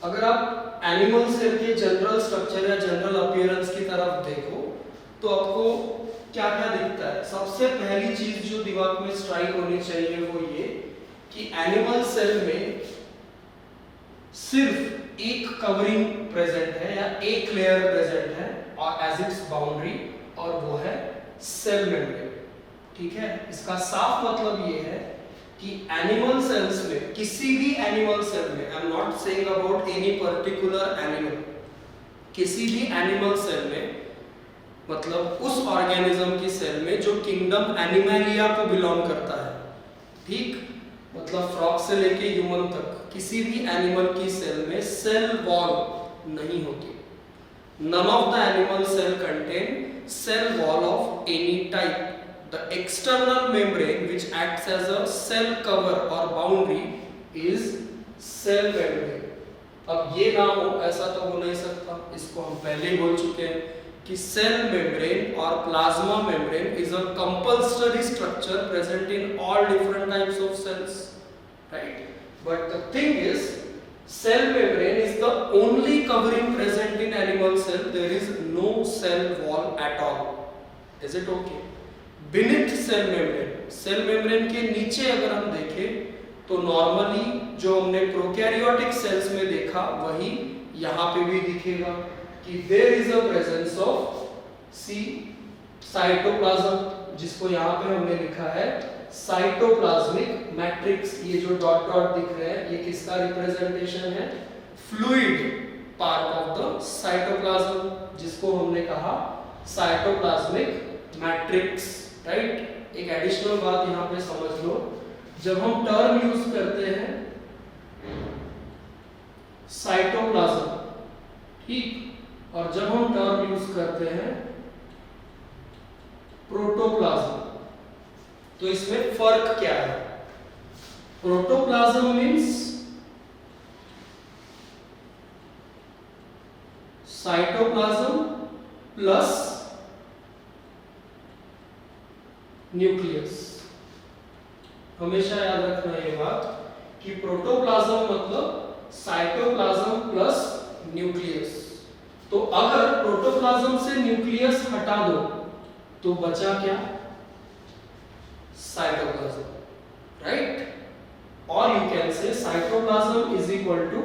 अगर आप एनिमल सेल के जनरल स्ट्रक्चर या जनरल अपीयरेंस की तरफ देखो तो आपको क्या क्या दिखता है? सबसे पहली चीज जो दिमाग में स्ट्राइक होनी चाहिए वो ये कि एनिमल सेल में सिर्फ एक कवरिंग प्रेजेंट है या एक लेयर प्रेजेंट है और एज इट्स बाउंड्री, और वो है सेल मेम्ब्रेन। ठीक है, इसका साफ मतलब ये है कि एनिमल सेल्स में, किसी भी एनिमल सेल में, I am not saying about any particular animal, किसी भी एनिमल सेल में मतलब उस ऑर्गेनिज्म की सेल में जो किंगडम एनिमैलिया को बिलोंग करता है, ठीक, मतलब फ्रॉग से लेके ह्यूमन तक, किसी भी एनिमल की सेल में सेल वॉल नहीं होती। None of the animal cell contain cell wall of any type. The external membrane which acts as a cell cover or boundary is cell membrane. अब ये ना हो ऐसा तो हो नहीं सकता, इसको हम पहले ही बोल चुके हैं कि cell membrane or plasma membrane is a compulsory structure present in all different types of cells, right? But the thing is, cell membrane is the only covering present in animal cell. There is no cell wall at all. Is it okay? Beneath cell membrane, cell membrane के नीचे अगर हम देखें तो नॉर्मली जो हमने प्रोकैरियोटिक सेल्स में देखा वही यहाँ पे भी दिखेगा कि there is a presence of cytoplasm, जिसको यहाँ पे हमने लिखा है साइटोप्लाज्मिक मैट्रिक्स। ये जो डॉट डॉट दिख रहे हैं ये किसका रिप्रेजेंटेशन है? Fluid part of the cytoplasm, जिसको हमने कहा साइटोप्लाज्मिक मैट्रिक्स, राइट। एक एडिशनल बात यहाँ पे समझ लो, जब हम टर्म यूज करते हैं साइटोप्लाज्म, ठीक, और जब हम टर्म यूज करते हैं प्रोटोप्लाज्म, तो इसमें फर्क क्या है? Protoplasm means cytoplasm plus nucleus. हमेशा याद रखना ये बात कि प्रोटोप्लाज्म मतलब साइटोप्लाज्म प्लस न्यूक्लियस। तो अगर प्रोटोप्लाज्म से न्यूक्लियस हटा दो तो बचा क्या? Cytoplasm, right. और you can say cytoplasm is equal to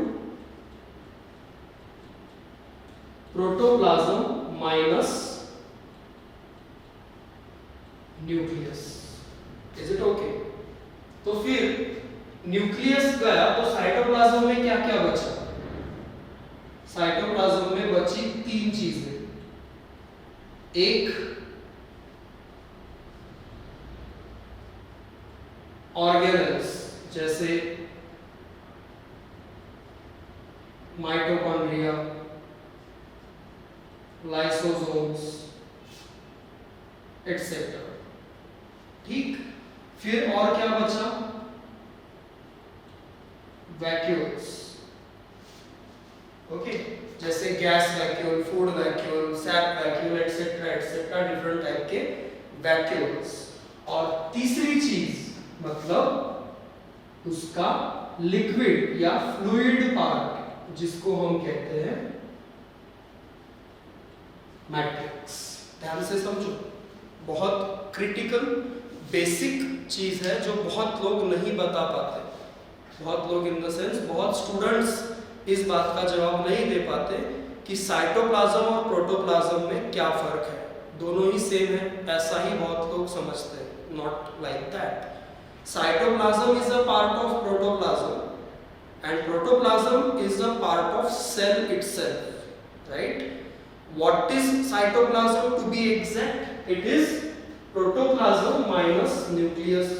protoplasm minus nucleus. Is it okay? तो फिर न्यूक्लियस गया तो साइटोप्लाज्म में क्या क्या बचा? साइटोप्लाज्म में बची तीन चीजें। एक ऑर्गेनेल्स जैसे माइटोकॉन्ड्रिया, लाइसोसोम्स एटसेट्रा। ठीक, फिर और क्या बचा? वैक्यूल्स। ओके, जैसे gas vacuole, food vacuole, SAP vacuole etcetera etcetera, different type के वैक्यूल्स। और तीसरी चीज मतलब उसका लिक्विड या फ्लूइड पार्ट जिसको हम कहते हैं मैट्रिक्स। ध्यान से समझो, बहुत क्रिटिकल बेसिक चीज है जो बहुत लोग नहीं बता पाते। बहुत लोग इन द सेंस बहुत स्टूडेंट्स इस बात का जवाब नहीं दे पाते कि साइटोप्लाज्म और प्रोटोप्लाज्म में क्या फर्क है। दोनों ही सेम है, ऐसा ही बहुत लोग समझते हैं। Not like that. Cytoplasm is a part of protoplasm and protoplasm is a part of cell itself, right? What is cytoplasm to be exact? It is protoplasm minus nucleus,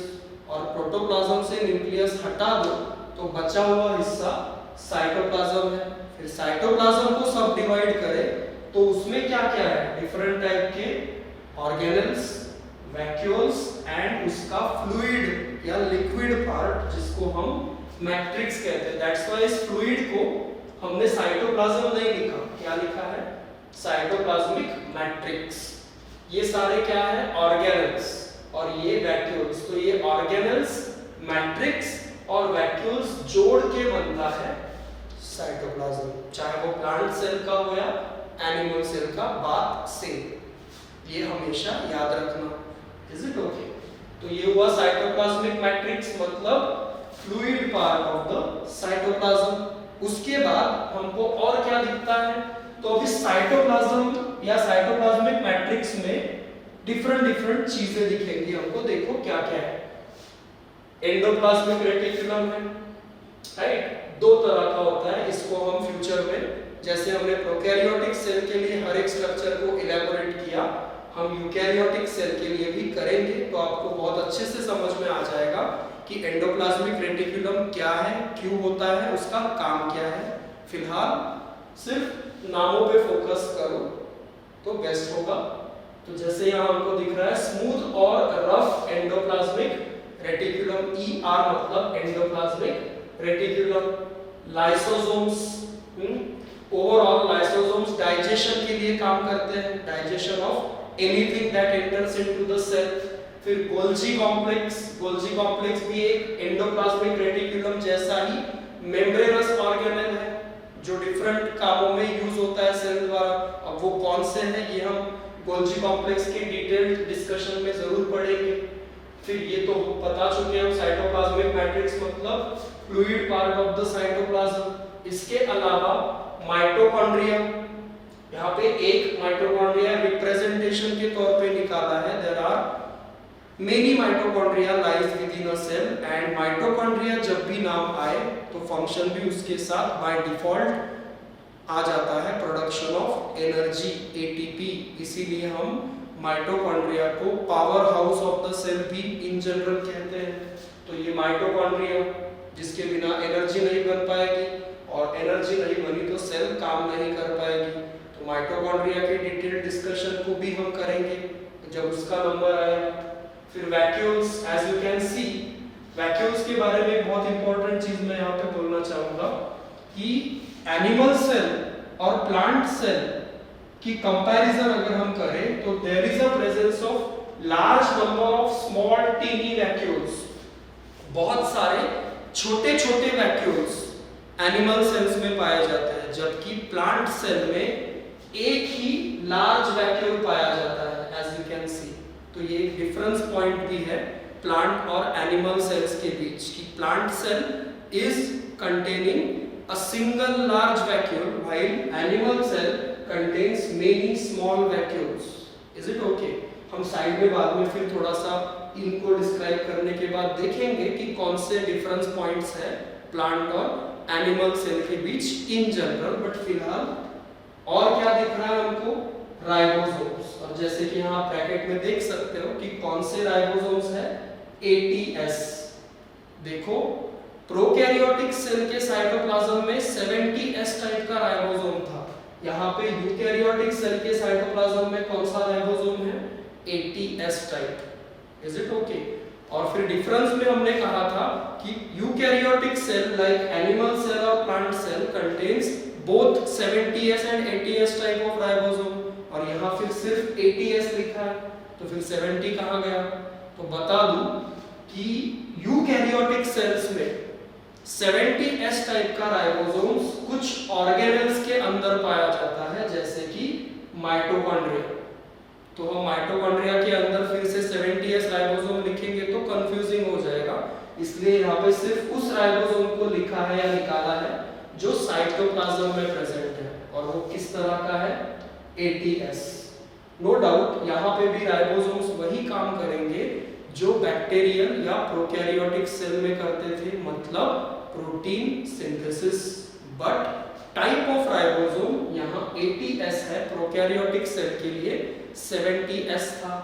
और प्रोटोप्लाज्म से न्यूक्लियस हटा दो तो बचा हुआ हिस्सा साइटोप्लाज्म है। फिर साइटोप्लाज्म को सब डिवाइड करें तो उसमें क्या क्या है? डिफरेंट टाइप के ऑर्गेनेल्स, वैक्यूल्स एंड उसका फ्लूइड या लिक्विड पार्ट जिसको हम मैट्रिक्स कहते हैं। दैट्स व्हाई इस फ्लूइड को हमने साइटोप्लाज्म नहीं लिखा, क्या लिखा है? Cytoplasmic matrix. ये सारे क्या है? ऑर्गेनेल्स और ये वैक्यूल्स। तो ये ऑर्गेनेल्स, मैट्रिक्स और वैक्यूल्स जोड़ के बनता है साइटोप्लाज्म, चाहे वो प्लांट सेल का हो या एनिमल सेल का, बात सेम। ये हमेशा याद रखना। Is it okay? तो ये हुआ साइटोप्लाज्मिक मैट्रिक्स, मतलब fluid part of the cytoplasm. उसके बाद हमको और क्या दिखता है? तो अभी साइटोप्लाज्म या साइटोप्लाज्मिक मैट्रिक्स में डिफरेंट चीजें दिखेंगी हमको। देखो क्या क्या है। एंडोप्लाज्मिक रेटिकुलम है, राइट? दो तरह का होता है। इसको हम फ्यूचर में, जैसे हमने प्रोकैरियोटिक सेल के लिए हर एक स्ट्रक्चर को इलैबोरेट किया, हम यूकैरियोटिक सेल के लिए भी करेंगे। तो आपको बहुत अच्छे से समझ में आ जाएगा कि एंडोप्लाज्मिक रेटिकुलम क्या है, क्यों होता है, उसका काम क्या है। फिलहाल सिर्फ नामों पे फोकस करो तो बेस्ट होगा। तो जैसे यहाँ हमको दिख रहा है स्मूथ और रफ एंडोप्लाज्मिक रेटिकुलम, ER मतलब endoplasmic reticulum. Lysosomes, overall lysosomes digestion के लिए काम करते हैं, digestion of anything that enters into the cell। फिर गोल्जी कॉम्प्लेक्स भी एक एंडोप्लाज्मिक रेटिकुलम जैसा ही मेम्ब्रेनस ऑर्गेनेल है जो डिफरेंट कामों में यूज होता है सेल द्वारा। अब वो कौन से हैं ये हम गोल्जी कॉम्प्लेक्स के डिटेल्ड डिस्कशन में जरूर पढ़ेंगे। फिर ये तो बता चुके हैं साइटोप्लाज्मिक मैट्रिक्स मतलब fluid part of the cytoplasm. इसके अलावा माइटोकॉन्ड्रिया, यहाँ पे एक माइटोकॉन्ड्रिया रिप्रेजेंटेशन के तौर पे निकाला है। There are many mitochondria lies within a cell and mitochondria जब भी नाम आए तो फंक्शन भी उसके साथ बाय डिफॉल्ट आ जाता है, प्रोडक्शन ऑफ एनर्जी, ATP। इसीलिए हम माइटोकॉन्ड्रिया को power house of the cell भी इन जनरल कहते हैं। तो ये माइटोकॉन्ड्रिया जिसके बिना एनर्जी नहीं बन पाएगी और एनर्जी नहीं बनी तो सेल काम नहीं कर पाएगी। तो माइटोकॉन्ड्रिया के डिटेल्ड डिस्कशन को भी हम करेंगे जब उसका नंबर आएगा। फिर vacuoles, as you can see, vacuoles के बारे में बहुत इंपॉर्टेंट चीज मैं यहाँ पे बोलना चाहूंगा कि एनिमल सेल और प्लांट सेल की कंपैरिजन अगर हम करें तो there is a presence of large number of small tiny vacuoles. बहुत सारे छोटे छोटे वैक्यूल्स एनिमल सेल्स में पाए जाते हैं, जबकि प्लांट सेल में एक ही लार्ज वैक्यूल पाया जाता है, एज यू कैन सी। तो ये एक डिफरेंस पॉइंट भी है प्लांट और एनिमल सेल्स के बीच कि plant cell is containing a single large vacuole while animal cell contains many small vacuoles. Is it okay? हम साइड में बाद में फिर थोड़ा सा इनको डिस्क्राइब करने के बाद देखेंगे कि कौन से डिफरेंस पॉइंट्स है प्लांट और एनिमल सेल के बीच इन जनरल। बट फिलहाल और क्या दिख रहा है हमको, राइबोसोम्स। और जैसे कि यहाँ आप ब्रैकेट में देख सकते हो कि कौन से राइबोसोम्स है, ATS। देखो प्रोकैरियोटिक सेल के साइटोप्लाज्म में 70S टाइप का राइबोसोम था, यहाँ पे यूकैरियोटिक सेल के साइटोप्लाज्म में कौन सा राइबोसोम है, ATS type. Is it okay? और फिर डिफरेंस में हमने कहा था कि eukaryotic cell like animal cell और plant cell contains both 70S and 80S type of ribosome, और यहाँ फिर सिर्फ 80S लिखा है, तो फिर 70 कहाँ गया? तो बता दूं कि यूकैरियोटिक सेल्स में 70S टाइप का राइबोसोम्स कुछ ऑर्गेनेल्स के अंदर पाया जाता है, जैसे कि माइटोकॉन्ड्रिया। तो हम माइटोकॉन्ड्रिया के अंदर फिर से 70S राइबोसोम लिखेंगे तो कंफ्यूजिंग हो जाएगा, इसलिए यहाँ पे सिर्फ उस राइबोसोम को लिखा है या निकाला है जो साइटोप्लाज्म में प्रेजेंट है, और वो किस तरह का है, ATS। नो डाउट यहाँ पे भी राइबोसोम्स वही काम करेंगे जो बैक्टीरियल या प्रोकैरियोटिक सेल में करते थे, मतलब protein synthesis. But type of ribosome यहाँ 80S है, प्रोकैरियोटिक सेल के लिए 70S था।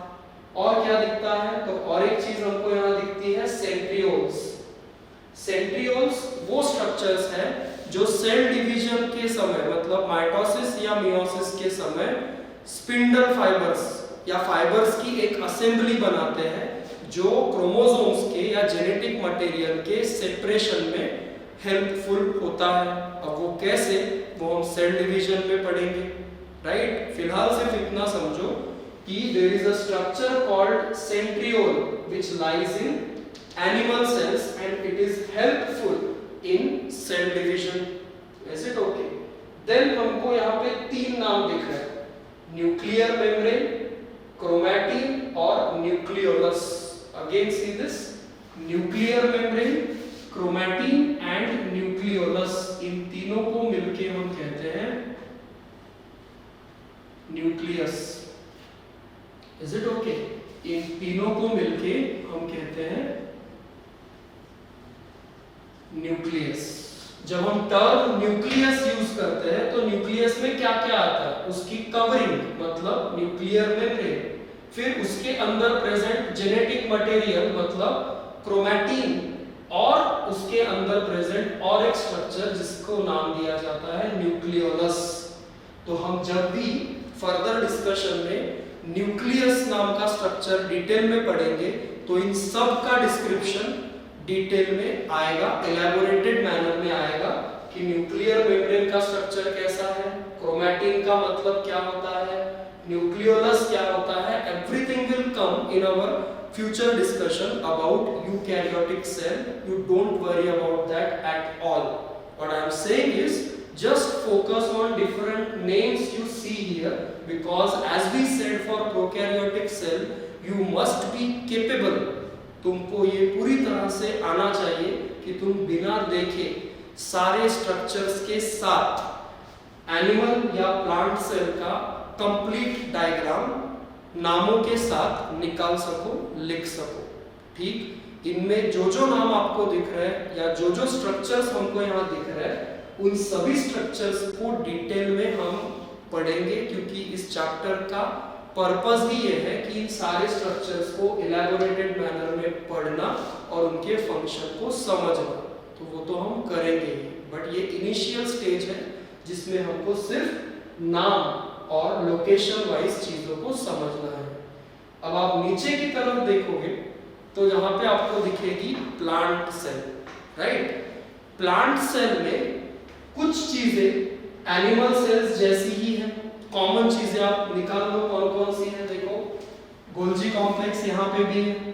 और क्या दिखता है, तो और एक चीज हमको यहाँ दिखती है, सेंट्रियोल्स। सेंट्रियोल्स वो स्ट्रक्चर्स हैं जो सेल डिवीजन के समय, मतलब माइटोसिस या मियोसिस के समय स्पिंडल फाइबर्स या फाइबर्स की एक असेंबली बनाते हैं जो क्रोमोसोम्स के या जेनेटिक मटेरियल के सेपरेशन में हेल्पफुल होता है। अब वो कैसे, वो हम सेल डिवीजन में पढ़ेंगे, राइट? फिलहाल सिर्फ इतना समझो कि there is a structure called centriole which lies in animal cells and it is helpful in cell division. Is it okay? Then हमको यहाँ पे 3 नाम दिख रहे हैं, न्यूक्लियर मेम्ब्रेन, क्रोमैटिन और nucleolus. Again see this, nuclear membrane, chromatin and nucleolus, इन तीनों को मिलके हम कहते हैं न्यूक्लियस। Is it okay? इन तीनों को मिलके हम कहते हैं न्यूक्लियस। जब हम टर्म न्यूक्लियस यूज करते हैं तो न्यूक्लियस में क्या क्या आता है, उसकी कवरिंग मतलब न्यूक्लियर मेम्ब्रेन, फिर उसके अंदर प्रेजेंट जेनेटिक मटेरियल मतलब क्रोमैटिन, और उसके अंदर प्रेजेंट और एक स्ट्रक्चर जिसको नाम दिया जाता है न्यूक्लियोलस। तो हम जब भी फर्दर डिस्कशन में न्यूक्लियस नाम का स्ट्रक्चर डिटेल में पढ़ेंगे तो इन सब का डिस्क्रिप्शन डिटेल में आएगा, एलैबोरेटेड मैनर में आएगा कि न्यूक्लियर मेम्ब्रेन का स्ट्रक्चर कैसा है, क्रोमैटिन का मतलब क्या होता है, न्यूक्लियोलस क्या होता है। Everything will come in our future discussion about eukaryotic cell. You don't worry about that at all. What I am saying is just focus on different names you see here, because as we said for prokaryotic cell you must be capable, तुमको ये पूरी तरह से आना चाहिए कि तुम बिना देखे सारे स्ट्रक्चर्स के साथ एनिमल या प्लांट सेल का कंप्लीट डायग्राम नामों के साथ निकाल सको, लिख सको। ठीक, इनमें जो जो नाम आपको दिख रहे हैं या जो जो स्ट्रक्चर्स हमको यहाँ दिख रहे हैं, उन सभी स्ट्रक्चर्स को डिटेल में हम पढ़ेंगे, क्योंकि इस चैप्टर का पर्पस ही ये है कि इन सारे स्ट्रक्चर्स को इलैबोरेटेड मैनर में पढ़ना और उनके फंक्शन को समझना। तो वो तो हम करेंगे ही, बट ये इनिशियल स्टेज है जिसमें हमको सिर्फ नाम और लोकेशन वाइज चीजों को समझना है। अब आप नीचे की तरफ देखोगे तो यहाँ पे आपको दिखेगी plant cell, right? Plant cell में कुछ चीजें एनिमल सेल्स जैसी ही है, कॉमन चीजें आप निकाल लो कौन कौन सी है। देखो गोल्जी कॉम्प्लेक्स यहाँ पे भी है,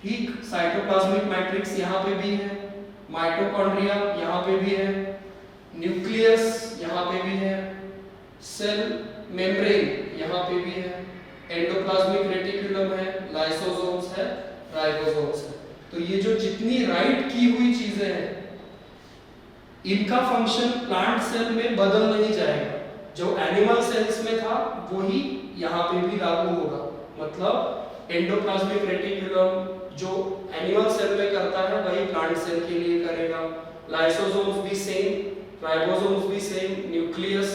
ठीक, साइटोप्लाज्मिक मैट्रिक्स यहाँ पे भी है, माइटोकॉन्ड्रिया यहाँ पे भी है, न्यूक्लियस यहाँ पे भी है, सेल मेम्ब्रेन यहाँ पे भी है, एंडोप्लाज्मिक रेटिकुलम है, लाइसोसोम्स है, राइबोसोम्स है। तो ये जो जितनी राइट की हुई चीजें हैं इनका फंक्शन प्लांट सेल में बदल नहीं जाएगा, जो एनिमल सेल्स में था वही यहाँ पे भी लागू होगा। मतलब एंडोप्लाज्मिक रेटिकुलम जो एनिमल सेल में करता है वही प्लांट सेल के लिए करेगा। लाइसोसोम्स भी सेम, राइबोसोम्स भी same, nucleus,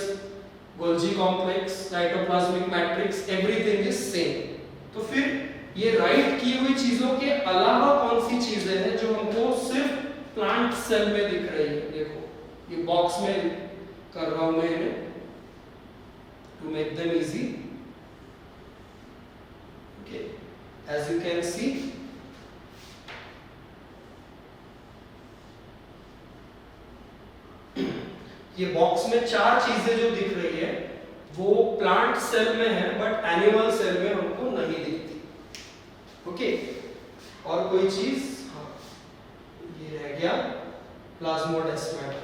Golgi complex, cytoplasmic matrix, everything is same. तो फिर ये राइट की हुई चीजों के अलावा कौन सी चीजें हैं जो हमको सिर्फ प्लांट सेल में दिख रही है? देखो ये बॉक्स में कर रहा हूं मैं इन्हें to make them easy. Okay, as you can see ये बॉक्स में चार चीजें जो दिख रही है वो प्लांट सेल में है बट एनिमल सेल में हमको नहीं दिखती। ओके, और कोई चीज, हाँ ये रह गया प्लाज्मोडेस्माटा।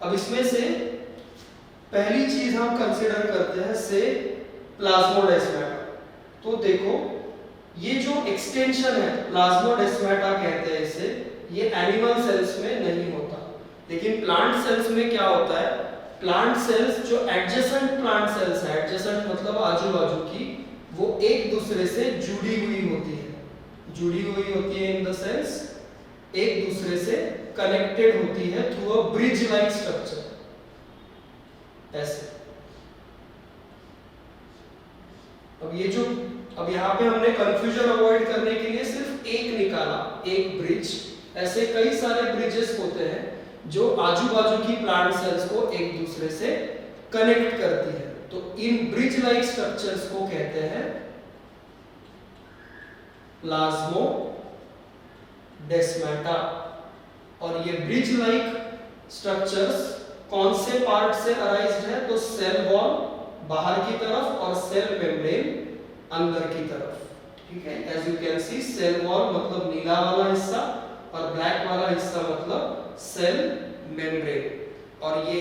अब इसमें से पहली चीज हम कंसीडर करते हैं से प्लाज्मोडेस्माटा। तो देखो ये जो एक्सटेंशन है प्लाज्मोडेस्माटा कहते हैं इसे, ये एनिमल सेल्स में नहीं होता, लेकिन प्लांट सेल्स में क्या होता है? प्लांट सेल्स जो एडजेसेंट प्लांट सेल्स है, एडजेसेंट मतलब आजू बाजू की, वो एक दूसरे से जुड़ी हुई होती है। जुड़ी हुई होती है इन द सेंस एक दूसरे से कनेक्टेड होती है through a bridge like structure, ऐसे। अब यहाँ पे हमने कंफ्यूजन अवॉइड करने के लिए सिर्फ एक निकाला, एक ब्रिज। ऐसे कई सारे ब्रिजेस होते हैं जो आजू बाजू की प्लांट सेल्स को एक दूसरे से कनेक्ट करती है। तो इन ब्रिज लाइक स्ट्रक्चर्स को कहते हैं प्लाज्मोडेस्माटा। और ये ब्रिज लाइक स्ट्रक्चर्स कौन से पार्ट से अराइज्ड है? तो सेल वॉल बाहर की तरफ और सेल मेम्ब्रेन अंदर की तरफ। ठीक है, as you can see cell wall मतलब नीला वाला हिस्सा और ब्लैक वाला हिस्सा मतलब सेल मेम्ब्रेन। और ये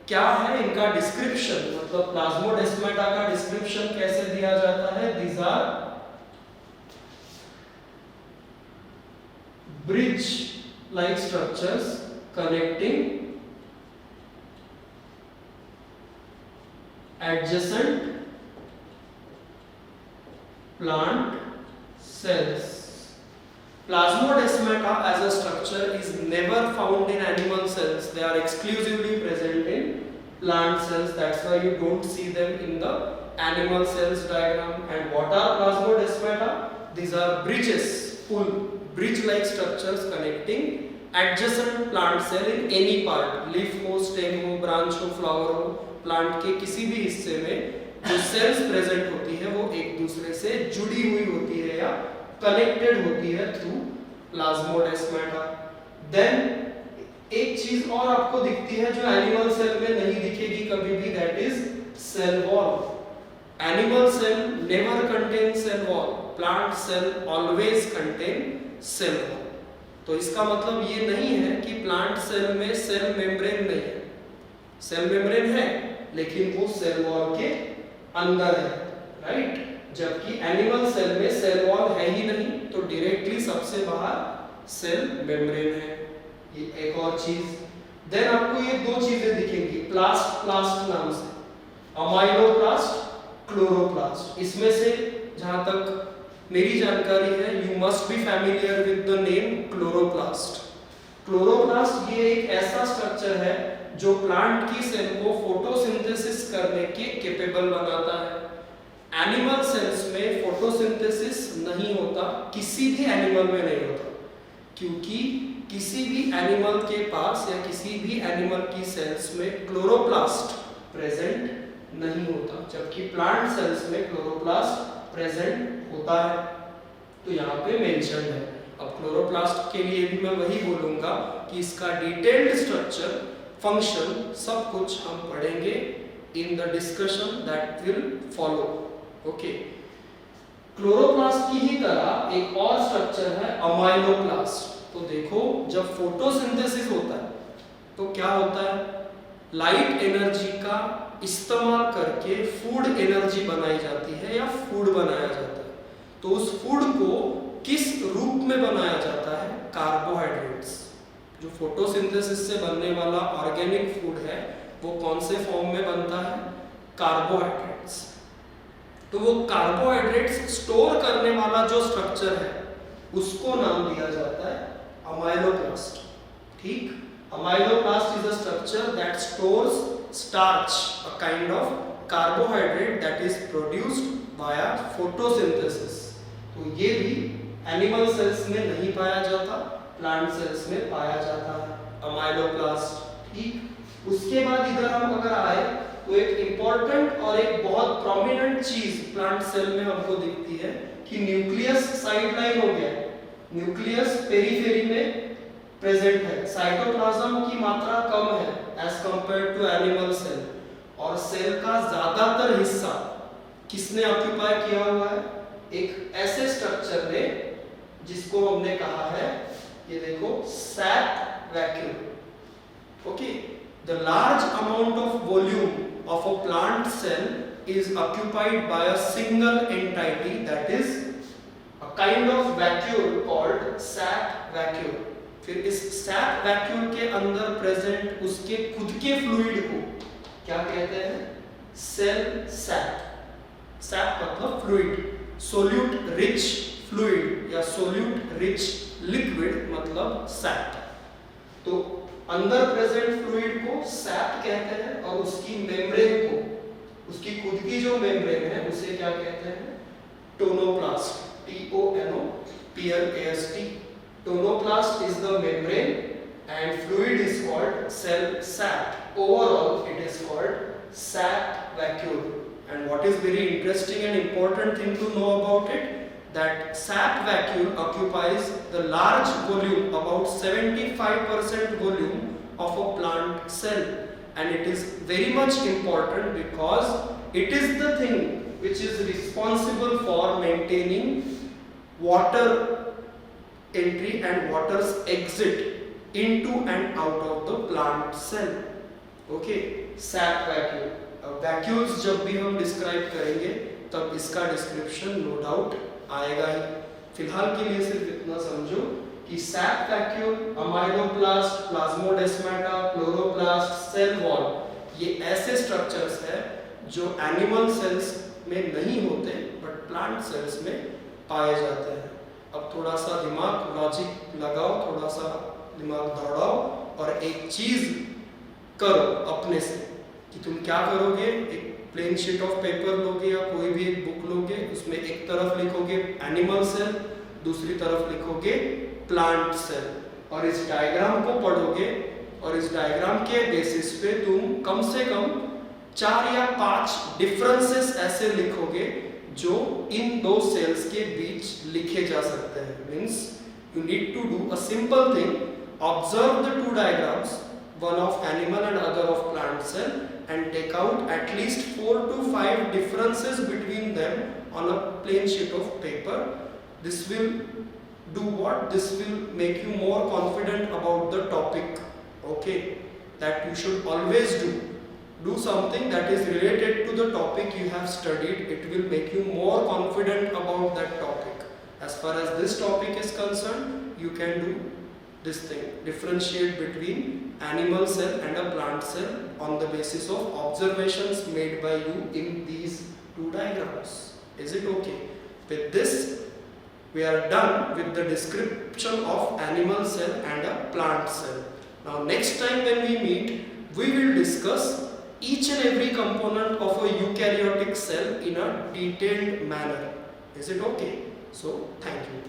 क्या है? इनका डिस्क्रिप्शन मतलब प्लाज्मोडेस्माटा का डिस्क्रिप्शन कैसे दिया जाता है? These are bridge like structures connecting adjacent plant cells. Plasmodesmata as a structure is never found in animal cells. They are exclusively present in plant cells. That's why you don't see them in the animal cells diagram. And what are plasmodesmata? These are bridges, full bridge-like structures connecting adjacent plant cell in any part. Leaf हो, stem हो, branch हो, flower हो, प्लांट के किसी भी हिस्से में जो सेल्स प्रेजेंट होती है वो एक दूसरे से जुड़ी हुई होती है या कनेक्टेड होती है थ्रू प्लाज्मोडेस्माटा। देन एक चीज और आपको दिखती है जो एनिमल सेल में नहीं दिखेगी कभी भी, that is cell wall. Animal cell never contain cell wall, plant cell always contain cell wall. तो इसका मतलब ये नहीं है कि प्लांट सेल में सेल मेम्ब्रेन नहीं है। सेल मेम्ब्रेन है लेकिन वो सेल वॉल के अंदर है, राइट? जबकि एनिमल सेल में सेल वॉल है ही नहीं, तो डायरेक्टली सबसे बाहर सेल मेम्ब्रेन है। ये एक और चीज। देन आपको ये दो चीजें दिखेंगी प्लास्ट नाम से, अमाइलोप्लास्ट, क्लोरोप्लास्ट। इसमें से जहां तक मेरी जानकारी है, you must be familiar with the name chloroplast. Chloroplast ये एक ऐसा स्ट्रक्चर है जो प्लांट की सेल को फोटोसिंथेसिस करने के कैपेबल बनाता है। एनिमल सेल्स में फोटोसिंथेसिस नहीं होता, किसी भी एनिमल में नहीं होता, क्योंकि किसी भी एनिमल के पास या किसी भी एनिमल की सेल्स में क्लोरोप्लास्ट प्रेजेंट नहीं होता, जबकि प्लांट सेल्स में क्लोरोप्लास्ट प्रेजेंट होता है। तो यहाँ पे मेंशन है। अब क्लोरोप्लास्ट के लिए भी मैं वही बोलूंगा कि इसका डिटेल्ड स्ट्रक्चर, फंक्शन, सब कुछ हम पढ़ेंगे in the discussion that will follow. Okay, chloroplast की ही तरह एक और स्ट्रक्चर है अमाइलोप्लास्ट। तो देखो, जब फोटोसिंथेसिस होता है तो क्या होता है? लाइट एनर्जी का इस्तेमाल करके फूड एनर्जी बनाई जाती है या फूड बनाया जाता है। तो उस फूड को किस रूप में बनाया जाता है? कार्बोहाइड्रेट्स। जो फोटोसिंथेसिस से बनने वाला ऑर्गेनिक फूड है वो कौन से फॉर्म में बनता है? कार्बोहाइड्रेट्स। तो वो कार्बोहाइड्रेट्स स्टोर करने वाला जो स्ट्रक्चर है उसको नाम दिया जाता है अमाइलोप्लास्ट। ठीक, amyloplast is a structure that stores starch, a kind of carbohydrate that is produced via photosynthesis. तो ये भी एनिमल सेल्स में नहीं पाया जाता, प्लांट सेल्स में पाया जाता है अमाइलोप्लास्ट। ठीक, उसके बाद इधर हम अगर आए तो एक इंपॉर्टेंट और एक बहुत प्रोमिनेंट चीज प्लांट सेल में हमको दिखती है कि न्यूक्लियस साइडलाइन हो गया, न्यूक्लियस पेरीफेरी में प्रेजेंट है, साइटोप्लाज्म की मात्रा कम है as compare to animal cell, और सेल का ज्यादातर हिस्सा किसने ऑक्यूपाई किया हुआ है? एक ऐसे स्ट्रक्चर ने जिसको हमने कहा है, ये देखो, sap vacuole. Okay, the large amount of volume of a plant cell is occupied by a single entity, that is a kind of vacuole called sac vacuole। फिर इस sac vacuole के अंदर प्रेजेंट उसके खुद के फ्लूइड को क्या कहते हैं? Cell sap. सैक मतलब फ्लूइड, सोल्यूट रिच फ्लूइड या सोल्यूट रिच लिक्विड मतलब सैक। तो अंदर प्रेजेंट फ्लूइड को सैक कहते हैं और उसकी मेम्ब्रेन को, उसकी खुद की जो मेम्ब्रेन है उसे क्या कहते हैं? Tonoplast, TONOPLAST। Tonoplast is the membrane and fluid is called cell sac. Overall it is called sac vacuole. And what is very interesting and important thing to know about it, that sac vacuole occupies the large volume, about 75% volume of a plant cell, and it is very much important because it is the thing which is responsible for maintaining water entry and water's exit into and out of the plant cell। okay, sac vacuole। अब vacuoles जब भी हम डिस्क्राइब करेंगे तब इसका डिस्क्रिप्शन नो डाउट आएगा ही। फिलहाल के लिए सिर्फ इतना समझो कि sap vacuole, amyloplast, plasmodesmata, chloroplast, cell wall, ये ऐसे स्ट्रक्चर्स हैं जो एनिमल सेल्स में नहीं होते बट प्लांट सेल्स में पाए जाते हैं। अब थोड़ा सा दिमाग लॉजिक लगाओ, थोड़ा सा दिमाग दौड़ाओ और एक चीज करो अपने से कि तुम क्या करोगे। एक प्लेन शीट ऑफ पेपर लोगे या कोई भी एक बुक लोगे, उसमें एक तरफ लिखोगे एनिमल सेल, दूसरी तरफ लिखोगे प्लांट सेल, और इस डायग्राम को पढ़ोगे और इस डायग्राम के बेसिस पे तुम कम से कम 4 या 5 डिफरेंसेस ऐसे लिखोगे जो इन दो सेल्स के बीच लिखे जा सकते हैं। Means you need to do a simple thing, observe the two diagrams, one of animal and other of plant cell, and take out at least 4 to 5 differences between them on a plain sheet of paper. This will do what? This will make you more confident about the topic. Okay, that you should always do something that is related to the topic you have studied. It will make you more confident about that topic. As far as this topic is concerned, you can do this thing, differentiate between animal cell and a plant cell on the basis of observations made by you in these two diagrams. Is it okay? With this, we are done with the description of animal cell and a plant cell. Now next time when we meet, we will discuss each and every component of a eukaryotic cell in a detailed manner. Is it okay? So, thank you.